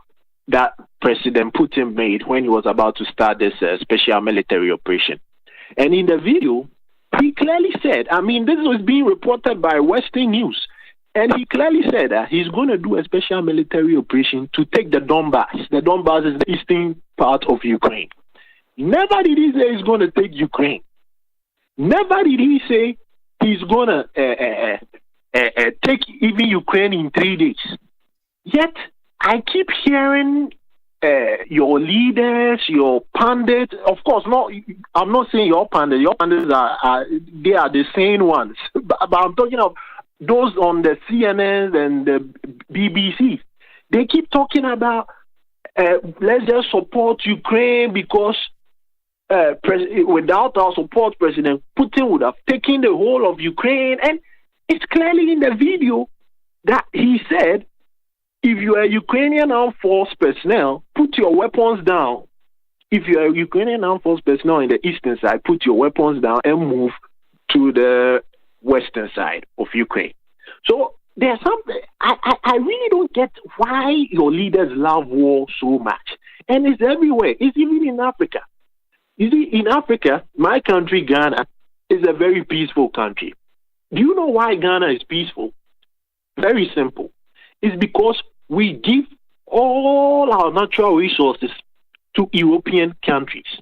that President Putin made when he was about to start this special military operation. And in the video, he clearly said, this was being reported by Western News, and he clearly said that he's going to do a special military operation to take the Donbass. The Donbass is the eastern part of Ukraine. Never did he say he's going to take Ukraine. Never did he say he's going to take even Ukraine in 3 days. Yet, I keep hearing your leaders, your pundits, of course, I'm not saying your pundits. Your pundits they are the sane ones. But I'm talking of those on the CNN and the BBC. They keep talking about let's just support Ukraine because without our support, President Putin would have taken the whole of Ukraine. And it's clearly in the video that he said, if you are a Ukrainian armed force personnel, put your weapons down. If you are a Ukrainian armed force personnel in the eastern side, put your weapons down and move to the western side of Ukraine. So there's something, I really don't get why your leaders love war so much. And it's everywhere. It's even in Africa. You see, in Africa, my country, Ghana, is a very peaceful country. Do you know why Ghana is peaceful? Very simple. It's because we give all our natural resources to European countries.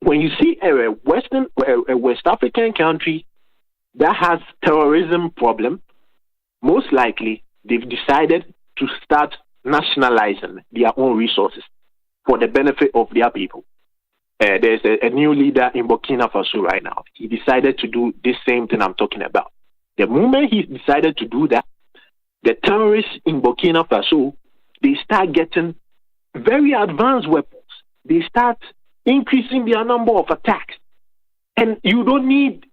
When you see a West African country that has terrorism problem, most likely they've decided to start nationalizing their own resources for the benefit of their people. There's a new leader in Burkina Faso right now. He decided to do this same thing I'm talking about. The moment he decided to do that, the terrorists in Burkina Faso, they start getting very advanced weapons. They start increasing their number of attacks. And you don't need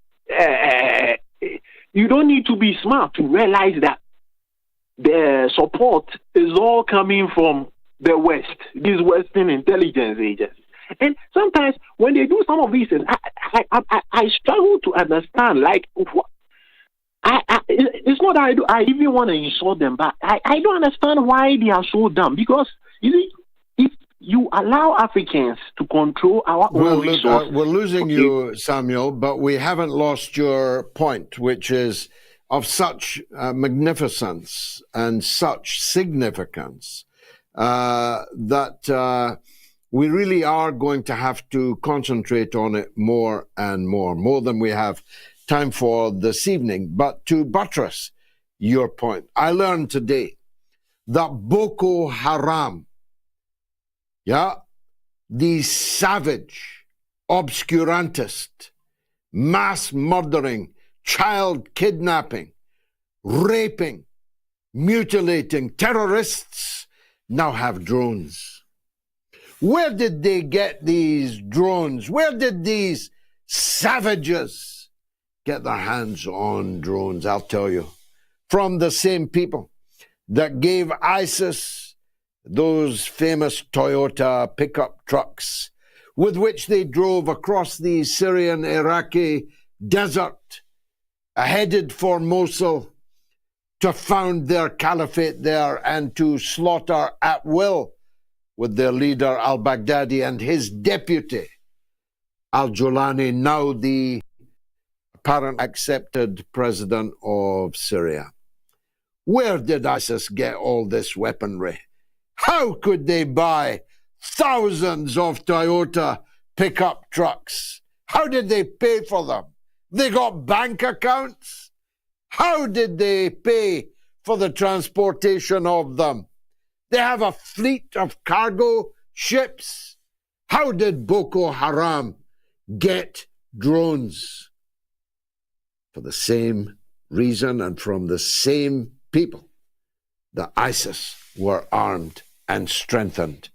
to be smart to realize that the support is all coming from the West, these Western intelligence agencies. And sometimes when they do some of these things, I struggle to understand, like, what, it's not that I even want to insult them, but I don't understand why they are so dumb. Because, you see, if you allow Africans to control our own resources...
we're losing you, Samuel, but we haven't lost your point, which is of such magnificence and such significance that we really are going to have to concentrate on it more and more than we have time for this evening. But to buttress your point, I learned today that Boko Haram, the savage obscurantist, mass murdering, child kidnapping, raping, mutilating terrorists now have drones. Where did they get these drones? Where did these savages get their hands on drones? I'll tell you. From the same people that gave ISIS those famous Toyota pickup trucks with which they drove across the Syrian-Iraqi desert, headed for Mosul, to found their caliphate there and to slaughter at will with their leader al-Baghdadi and his deputy al-Julani, now the apparent accepted president of Syria. Where did ISIS get all this weaponry? How could they buy thousands of Toyota pickup trucks? How did they pay for them? They got bank accounts? How did they pay for the transportation of them? They have a fleet of cargo ships. How did Boko Haram get drones? For the same reason and from the same people that ISIS were armed and strengthened,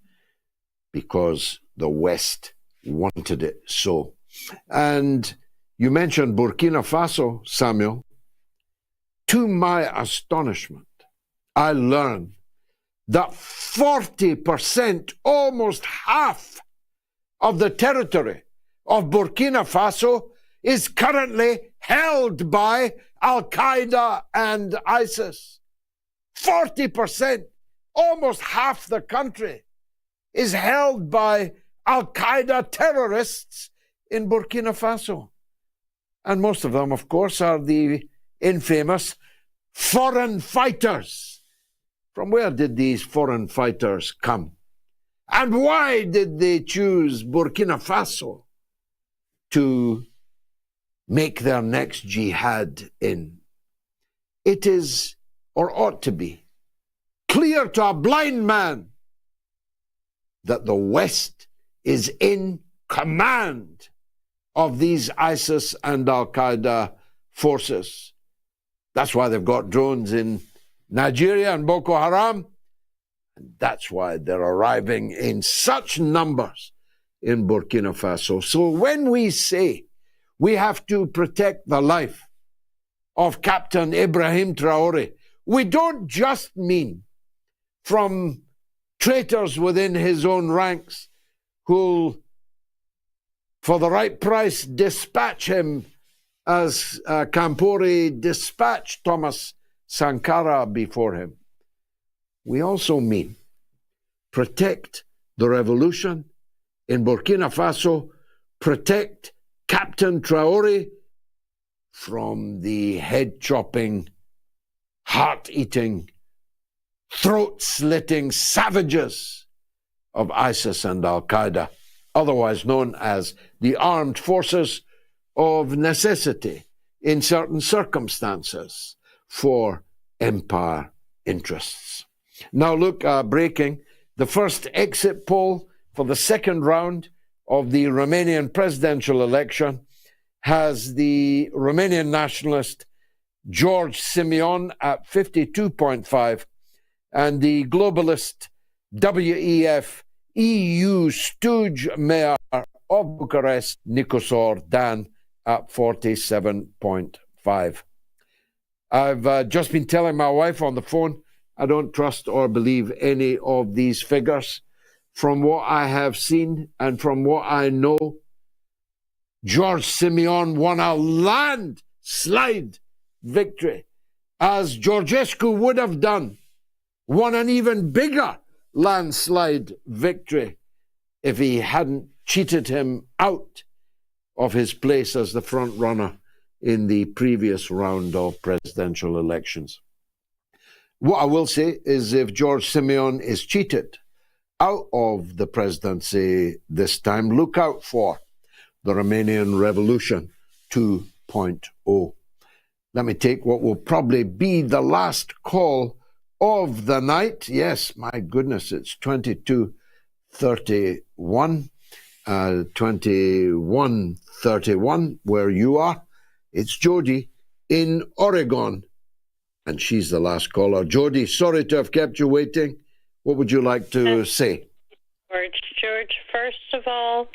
because the West wanted it so. And you mentioned Burkina Faso, Samuel. To my astonishment, I learned that 40%, almost half of the territory of Burkina Faso is currently held by Al-Qaeda and ISIS. 40%, almost half the country, is held by Al-Qaeda terrorists in Burkina Faso. And most of them, of course, are the infamous foreign fighters. From where did these foreign fighters come? And why did they choose Burkina Faso to make their next jihad in? It is, or ought to be, clear to a blind man that the West is in command of these ISIS and Al-Qaeda forces. That's why they've got drones in Nigeria and Boko Haram. And that's why they're arriving in such numbers in Burkina Faso. So when we say we have to protect the life of Captain Ibrahim Traore, we don't just mean from traitors within his own ranks who'll, for the right price, dispatch him as Campori dispatched Thomas Sankara before him. We also mean protect the revolution in Burkina Faso, protect Captain Traore from the head-chopping, heart-eating, throat-slitting savages of ISIS and Al-Qaeda, otherwise known as the armed forces of necessity in certain circumstances for empire interests. Now look, breaking, the first exit poll for the second round of the Romanian presidential election has the Romanian nationalist George Simeon at 52.5 and the globalist WEF EU stooge mayor of Bucharest, Nicosor Dan, at 47.5. I've just been telling my wife on the phone, I don't trust or believe any of these figures. From what I have seen and from what I know, George Simeon won a landslide victory, as Georgescu would have done, won an even bigger landslide victory if he hadn't cheated him out of his place as the front runner in the previous round of presidential elections. What I will say is if George Simeon is cheated out of the presidency this time, look out for the Romanian Revolution 2.0. Let me take what will probably be the last call of the night. Yes, my goodness, it's 22:31. 2131, where you are. It's Jody in Oregon, and she's the last caller. Jody, sorry to have kept you waiting. What would you like to say?
George, first of all,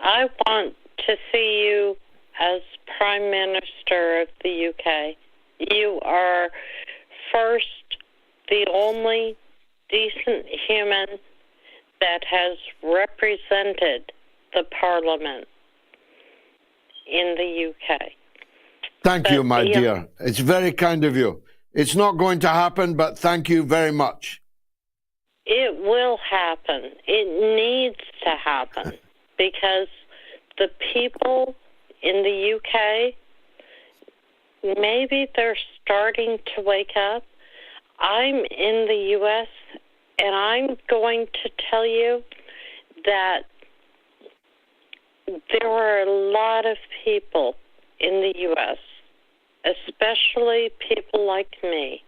I want to see you as Prime Minister of the UK. You are first, the only decent human that has represented the Parliament in the UK.
Thank you, my dear. It's very kind of you. It's not going to happen, but thank you very much.
It will happen. It needs to happen because the people in the UK, maybe they're starting to wake up. I'm in the U.S., and I'm going to tell you that there are a lot of people in the U.S., especially people like me.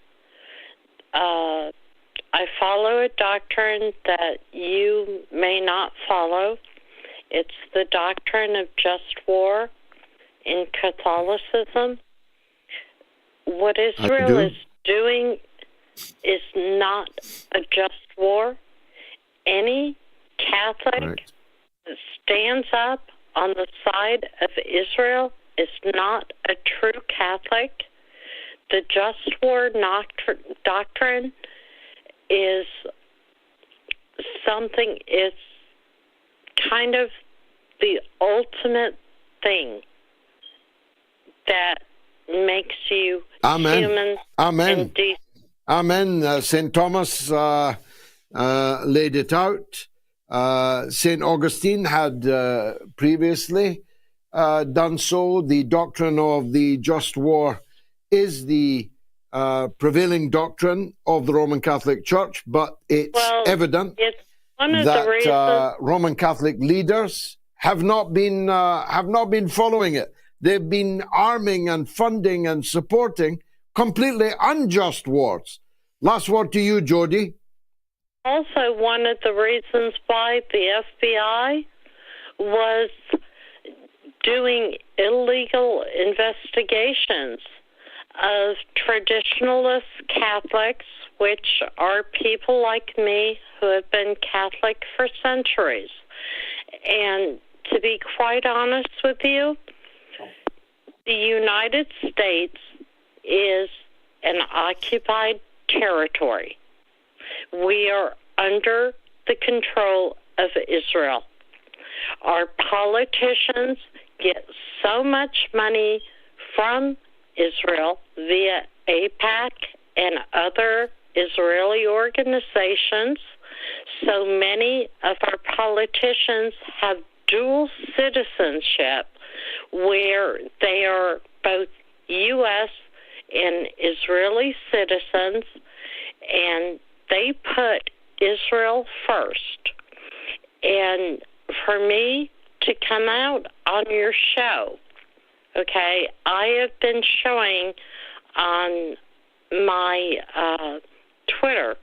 I follow a doctrine that you may not follow. It's the doctrine of just war in Catholicism. What Israel is doing is not a just war. Any Catholic that stands up on the side of Israel is not a true Catholic. The just war doctrine is something, it's kind of the ultimate thing that makes you human and decent.
Amen. St. Thomas laid it out. St. Augustine had previously done so. The doctrine of the just war is the prevailing doctrine of the Roman Catholic Church, but it's evident that Roman Catholic leaders have not been following it. They've been arming and funding and supporting completely unjust wars. Last word to you, Jody.
Also, one of the reasons why the FBI was doing illegal investigations of traditionalist Catholics, which are people like me who have been Catholic for centuries. And to be quite honest with you, the United States is an occupied territory. We are under the control of Israel. Our politicians get so much money from Israel via AIPAC and other Israeli organizations. So many of our politicians have dual citizenship where they are both U.S. and Israeli citizens, and they put Israel first. And for me to come out on your show, okay, I have been showing on my Twitter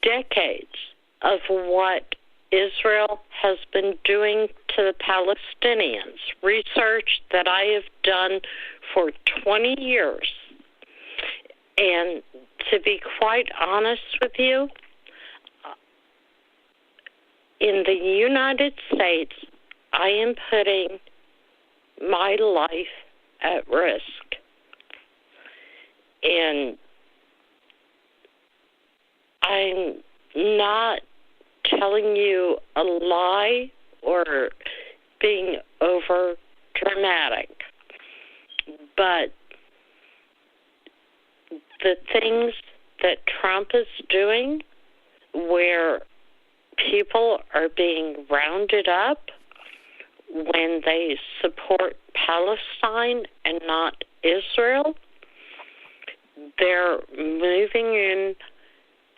decades of what Israel has been doing to the Palestinians, research that I have done for 20 years. And to be quite honest with you, in the United States, I am putting my life at risk. And I'm not telling you a lie or being over dramatic, but the things that Trump is doing, where people are being rounded up when they support Palestine and not Israel, they're moving in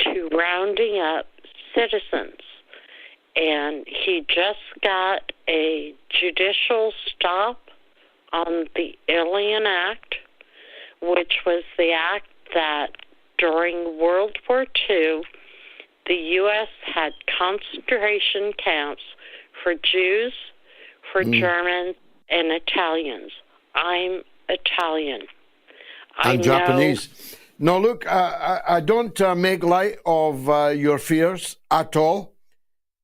to rounding up citizens. And he just got a judicial stop on the Alien Act, which was the act that during World War II, the U.S. had concentration camps for Jews, for Germans, and Italians. I'm Italian.
And Japanese. No, look, I don't make light of your fears at all.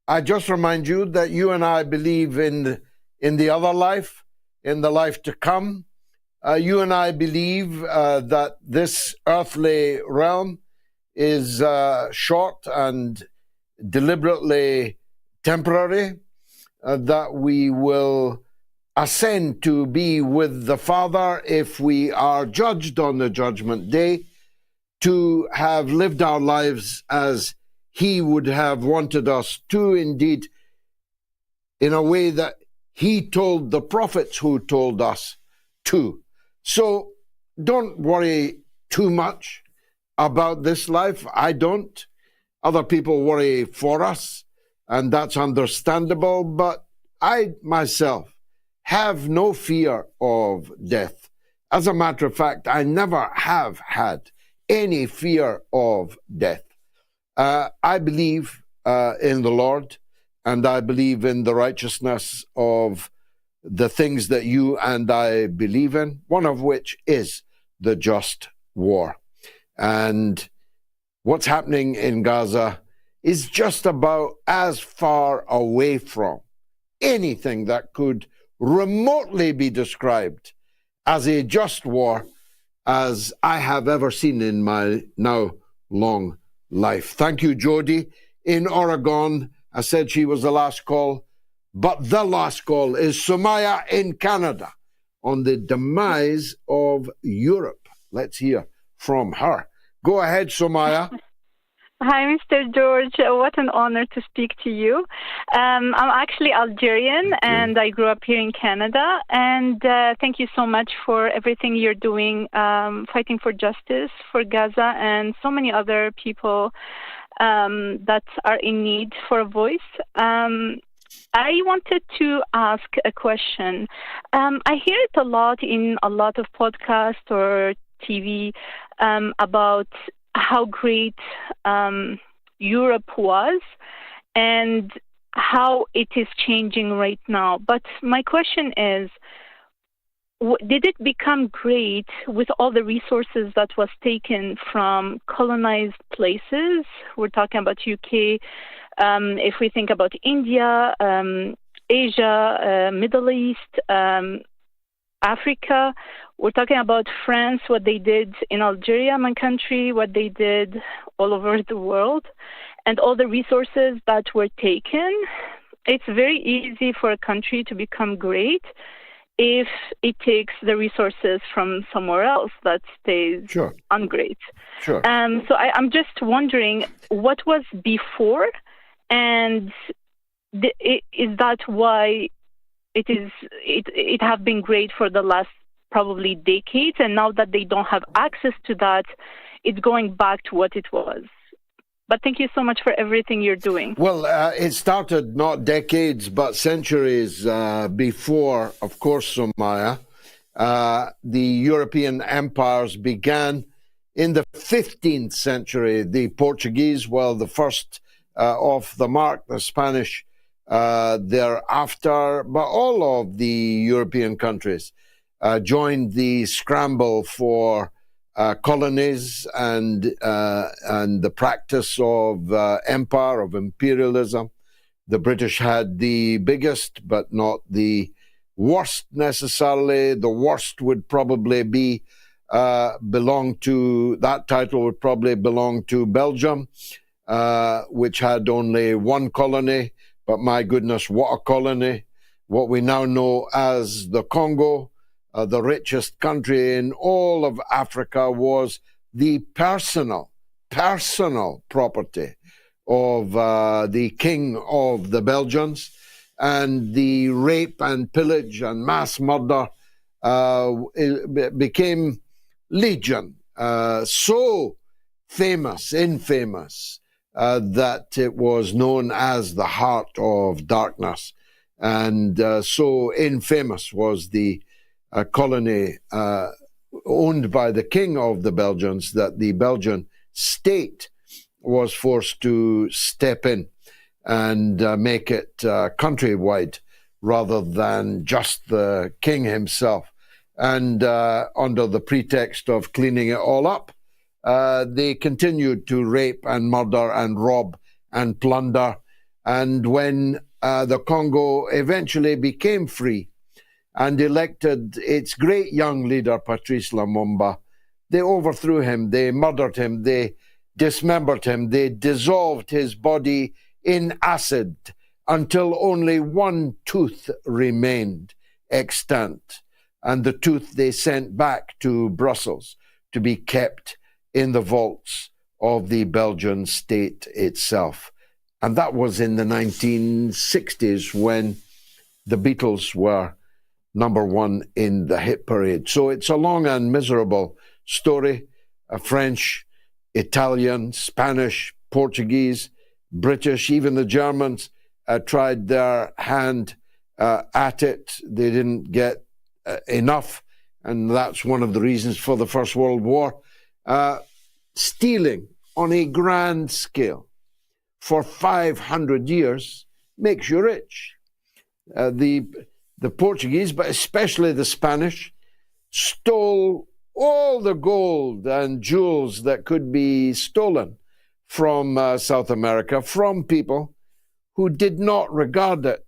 I just remind you that you and I believe in the other life, in the life to come. You and I believe that this earthly realm is short and deliberately temporary, that we will ascend to be with the Father if we are judged on the judgment day, to have lived our lives as He would have wanted us to, indeed, in a way that He told the prophets who told us to. So don't worry too much about this life. I don't. Other people worry for us, and that's understandable, but I myself have no fear of death. As a matter of fact, I never have had any fear of death. I believe in the Lord, and I believe in the righteousness of the things that you and I believe in, one of which is the just war. And what's happening in Gaza is just about as far away from anything that could remotely be described as a just war as I have ever seen in my now long life. Thank you, Jody. In Oregon, I said she was the last call, but the last call is Sumaya in Canada on the demise of Europe. Let's hear from her. Go ahead, Sumaya.
Hi, Mr. George. What an honor to speak to you. I'm actually Algerian, and I grew up here in Canada. And thank you so much for everything you're doing, fighting for justice for Gaza and so many other people that are in need for a voice. I wanted to ask a question. I hear it a lot in a lot of podcasts or TV about how great Europe was and how it is changing right now. But my question is, did it become great with all the resources that was taken from colonized places? We're talking about UK. If we think about India, Asia, Middle East, Africa, we're talking about France, what they did in Algeria, my country, what they did all over the world, and all the resources that were taken. It's very easy for a country to become great if it takes the resources from somewhere else that stays ungreat.
Sure.
So I'm just wondering, what was before, and is that why it have been great for the last probably decades, and now that they don't have access to that, it's going back to what it was? But thank you so much for everything you're doing.
Well, it started not decades, but centuries before, of course, Sumaya. The European empires began in the 15th century. The Portuguese, well, the first off the mark, the Spanish thereafter, but all of the European countries joined the scramble for colonies and the practice of empire, of imperialism. The British had the biggest, but not the worst necessarily. The worst would probably be that title would probably belong to Belgium, which had only one colony, but my goodness, what a colony. What we now know as the Congo, the richest country in all of Africa, was the personal property of the king of the Belgians, and the rape and pillage and mass murder became legion, so infamous, that it was known as the heart of darkness. And so infamous was the colony owned by the king of the Belgians that the Belgian state was forced to step in. and make it countrywide rather than just the king himself. And under the pretext of cleaning it all up, they continued to rape and murder and rob and plunder. And when the Congo eventually became free and elected its great young leader, Patrice Lumumba, they overthrew him, they murdered him, they dismembered him, they dissolved his body in acid until only one tooth remained extant. And the tooth they sent back to Brussels to be kept in the vaults of the Belgian state itself. And that was in the 1960s when the Beatles were #1 in the hit parade. So it's a long and miserable story. French, Italian, Spanish, Portuguese, British, even the Germans tried their hand at it. They didn't get enough, and that's one of the reasons for the First World War. Stealing on a grand scale for 500 years makes you rich. The Portuguese, but especially the Spanish, stole all the gold and jewels that could be stolen from South America, from people who did not regard it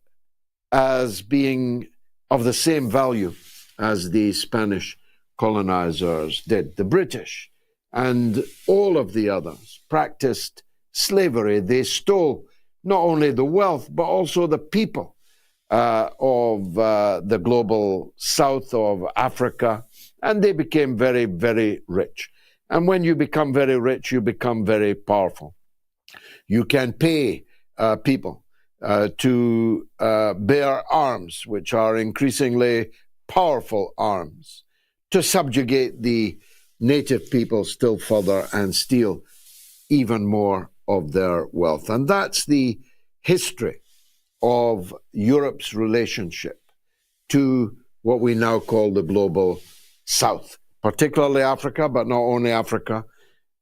as being of the same value as the Spanish colonizers did. The British and all of the others practiced slavery. They stole not only the wealth, but also the people of the global south of Africa, and they became very, very rich. And when you become very rich, you become very powerful. You can pay people to bear arms, which are increasingly powerful arms, to subjugate the native people still further and steal even more of their wealth. And that's the history of Europe's relationship to what we now call the global south, particularly Africa, but not only Africa.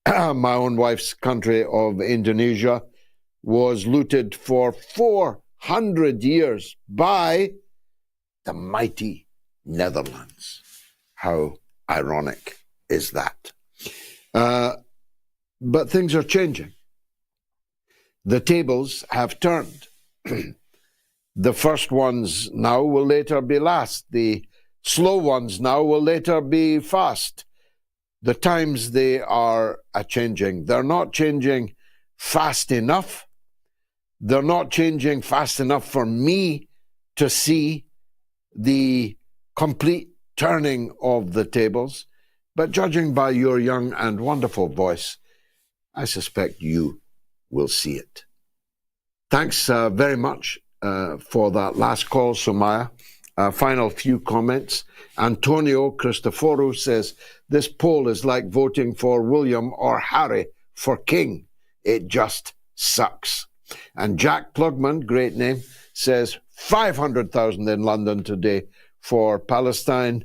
My own wife's country of Indonesia was looted for 400 years by the mighty Netherlands. How ironic is that? But things are changing. The tables have turned. The first ones now will later be last. The slow ones now will later be fast. The times, they are a-changing. They're not changing fast enough. They're not changing fast enough for me to see the complete turning of the tables. But judging by your young and wonderful voice, I suspect you will see it. Thanks very much for that last call, Sumaya. Final few comments. Antonio Christoforou says, this poll is like voting for William or Harry for king. It just sucks. And Jack Plugman, great name, says 500,000 in London today for Palestine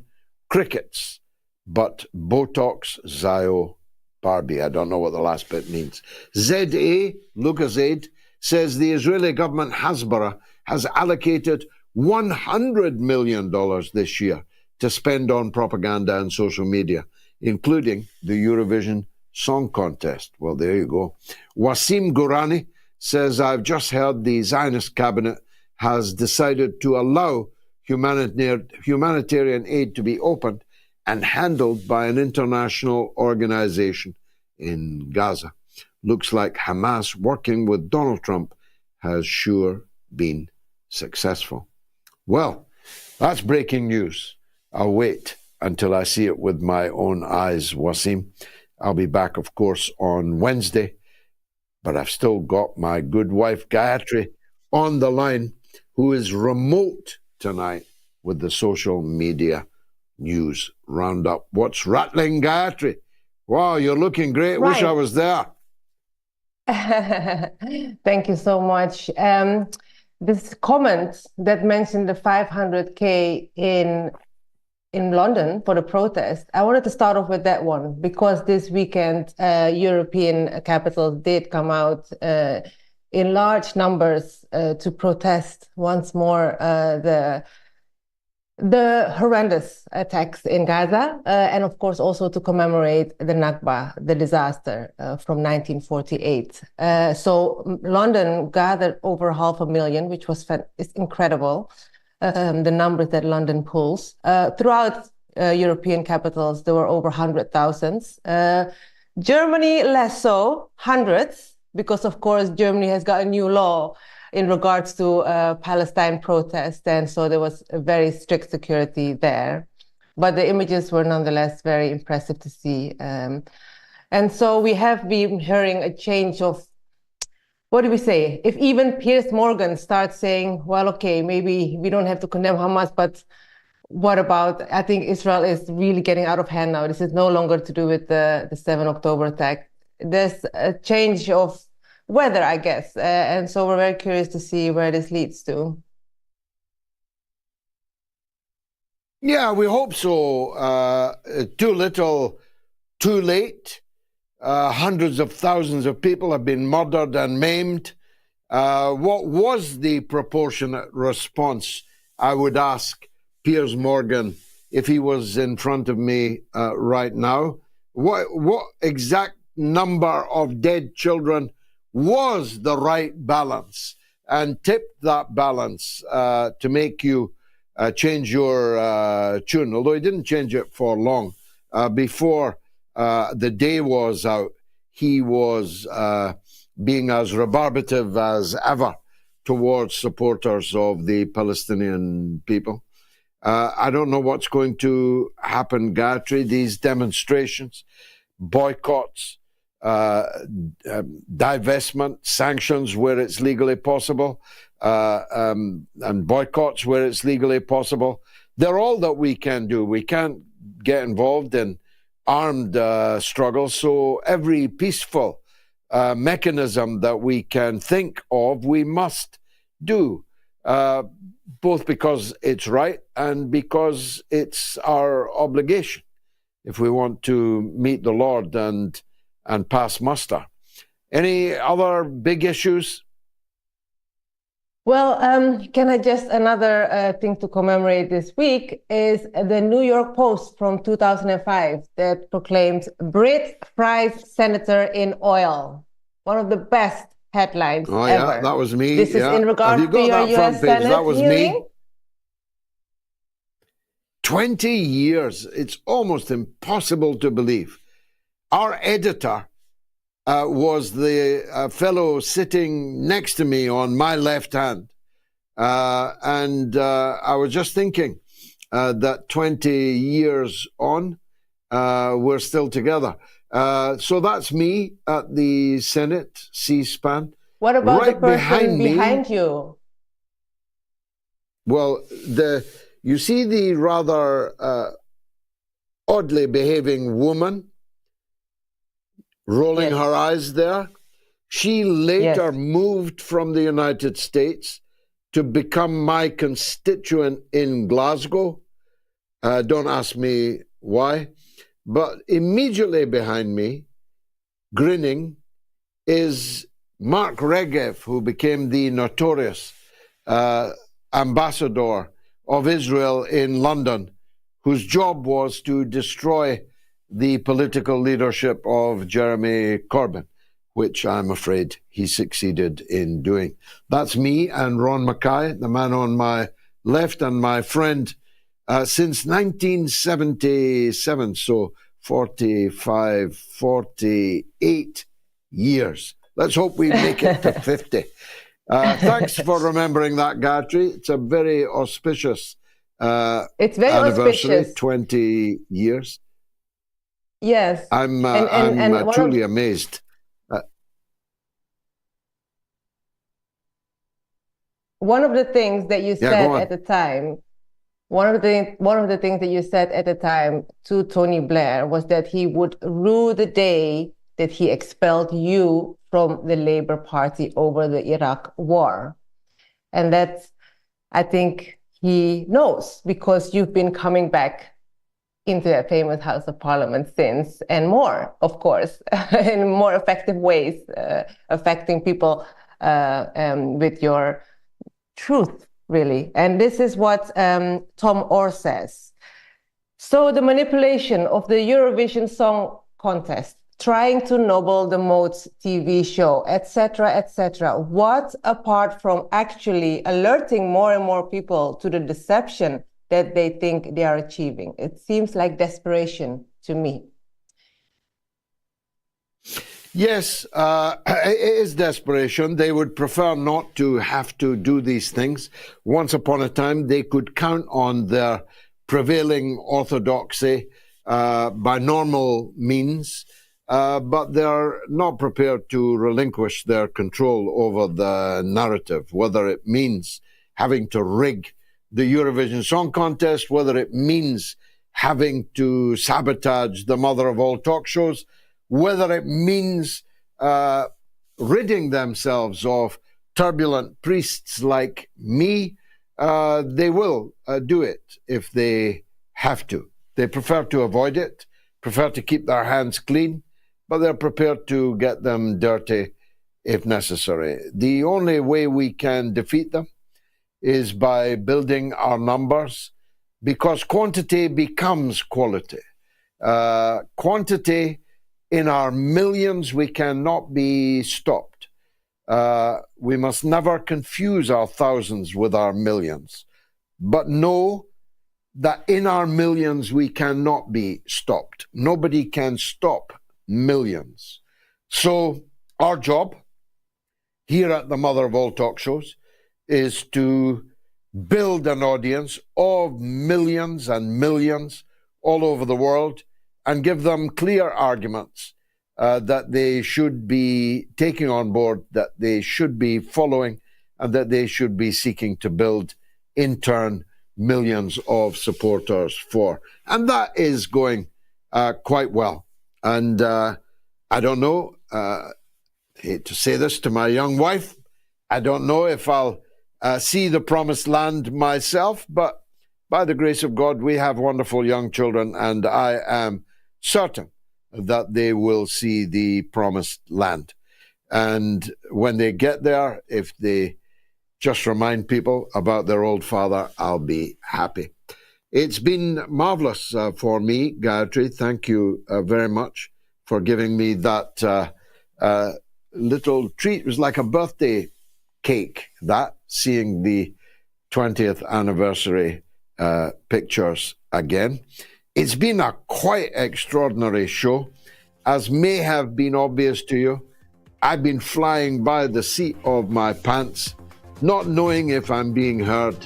crickets, but Botox, Zio, Barbie. I don't know what the last bit means. ZA, Lucas Aid, says the Israeli government Hasbara has allocated $100 million this year to spend on propaganda and social media, including the Eurovision Song Contest. Well, there you go. Wasim Gourani says, I've just heard the Zionist cabinet has decided to allow humanitarian aid to be opened and handled by an international organization in Gaza. Looks like Hamas working with Donald Trump has sure been successful. Well, that's breaking news. I'll wait until I see it with my own eyes, Wasim. I'll be back, of course, on Wednesday, but I've still got my good wife, Gayatri, on the line, who is remote tonight with the social media news roundup. What's rattling, Gayatri? Wow, you're looking great. Right. Wish I was there.
Thank you so much. This comment that mentioned the 500K in London for the protest, I wanted to start off with that one because this weekend European capitals did come out in large numbers to protest once more the horrendous attacks in Gaza, and of course also to commemorate the Nakba, the disaster from 1948. So London gathered over 500,000, which was it's incredible, the numbers that London pulls. Throughout European capitals, there were over 100,000. Germany less so, hundreds, because of course Germany has got a new law in regards to Palestine protests, and so there was a very strict security there. But the images were nonetheless very impressive to see. And so we have been hearing a change of, what do we say? If even Piers Morgan starts saying, well, okay, maybe we don't have to condemn Hamas, but what about, I think Israel is really getting out of hand now. This is no longer to do with the 7 October attack. There's a change of weather, I guess. And so we're very curious to see where this leads to.
Yeah, we hope so. Too little, too late. Hundreds of thousands of people have been murdered and maimed. What was the proportionate response, I would ask Piers Morgan if he was in front of me right now? What exact number of dead children was the right balance, and tipped that balance to make you change your tune, although he didn't change it for long. Before the day was out, he was being as rebarbative as ever towards supporters of the Palestinian people. I don't know what's going to happen, Gayatri. These demonstrations, boycotts, divestment, sanctions where it's legally possible, and boycotts where it's legally possible. They're all that we can do. We can't get involved in armed struggles. So every peaceful mechanism that we can think of, we must do, both because it's right and because it's our obligation if we want to meet the Lord and pass muster. Any other big issues?
Well, can I just, another thing to commemorate this week is the New York Post from 2005 that proclaimed Brit fries senator in oil. One of the best headlines ever.
Yeah, that was me.
This is in regards to your US Senate
that was
hearing?
me. 20 years. It's almost impossible to believe. Our editor was the fellow sitting next to me on my left hand. And I was just thinking that 20 years on, we're still together. So that's me at the Senate, C-SPAN.
What about
right
the person behind
me,
you?
Well, you see the rather oddly behaving woman rolling her eyes there? She later moved from the United States to become my constituent in Glasgow. Don't ask me why. But immediately behind me, grinning, is Mark Regev, who became the notorious ambassador of Israel in London, whose job was to destroy the political leadership of Jeremy Corbyn, which I'm afraid he succeeded in doing. That's me and Ron Mackay, the man on my left, and my friend since 1977, so 48 years. Let's hope we make it to 50. Thanks for remembering that, Gayatri. It's a very auspicious
it's very
anniversary,
auspicious.
20 years.
Yes.
I'm
and
truly amazed.
One of the things that you said at the time, one of the things that you said at the time to Tony Blair was that he would rue the day that he expelled you from the Labour Party over the Iraq war. And that's, I think he knows, because you've been coming back into that famous House of Parliament since, and more, of course, in more effective ways, affecting people with your truth, really. And this is what Tom Orr says. So the manipulation of the Eurovision Song Contest, trying to noble the MOATS TV show, etc., etc. What, apart from actually alerting more and more people to the deception that they think they are achieving? It seems like desperation to me.
Yes, it is desperation. They would prefer not to have to do these things. Once upon a time, they could count on their prevailing orthodoxy by normal means, but they're not prepared to relinquish their control over the narrative, whether it means having to rig the Eurovision Song Contest, whether it means having to sabotage the mother of all talk shows, whether it means ridding themselves of turbulent priests like me. They will do it if they have to. They prefer to avoid it, prefer to keep their hands clean, but they're prepared to get them dirty if necessary. The only way we can defeat them is by building our numbers, because quantity becomes quality. Quantity in our millions, we cannot be stopped. We must never confuse our thousands with our millions, but know that in our millions, we cannot be stopped. Nobody can stop millions. So our job here at the Mother of All Talk Shows is to build an audience of millions and millions all over the world and give them clear arguments that they should be taking on board, that they should be following, and that they should be seeking to build, in turn, millions of supporters for. And that is going quite well. And I don't know, I hate to say this to my young wife, I don't know if I'll see the promised land myself, but by the grace of God, we have wonderful young children, and I am certain that they will see the promised land. And when they get there, if they just remind people about their old father, I'll be happy. It's been marvelous for me, Gayatri. Thank you very much for giving me that little treat. It was like a birthday cake, that, seeing the 20th anniversary pictures again. It's been a quite extraordinary show. As may have been obvious to you, I've been flying by the seat of my pants, not knowing if I'm being heard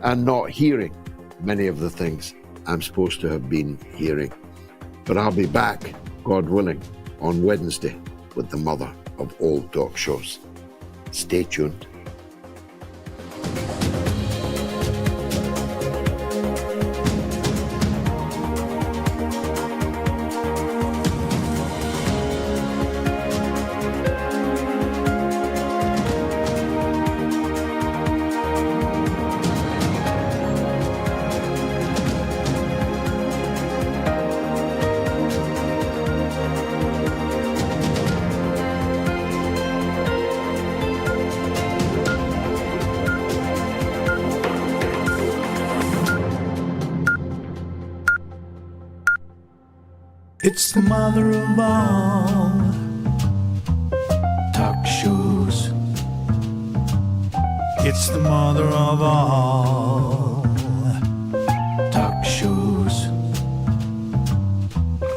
and not hearing many of the things I'm supposed to have been hearing. But I'll be back, God willing, on Wednesday with the mother of all talk shows. Stay tuned.
It's the mother of all talk shows. It's the mother of all talk shows.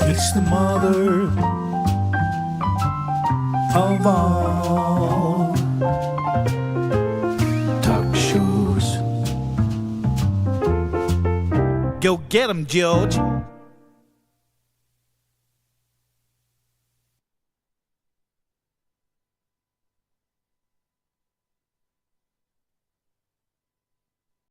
It's the mother of all talk shows. Go get 'em, George.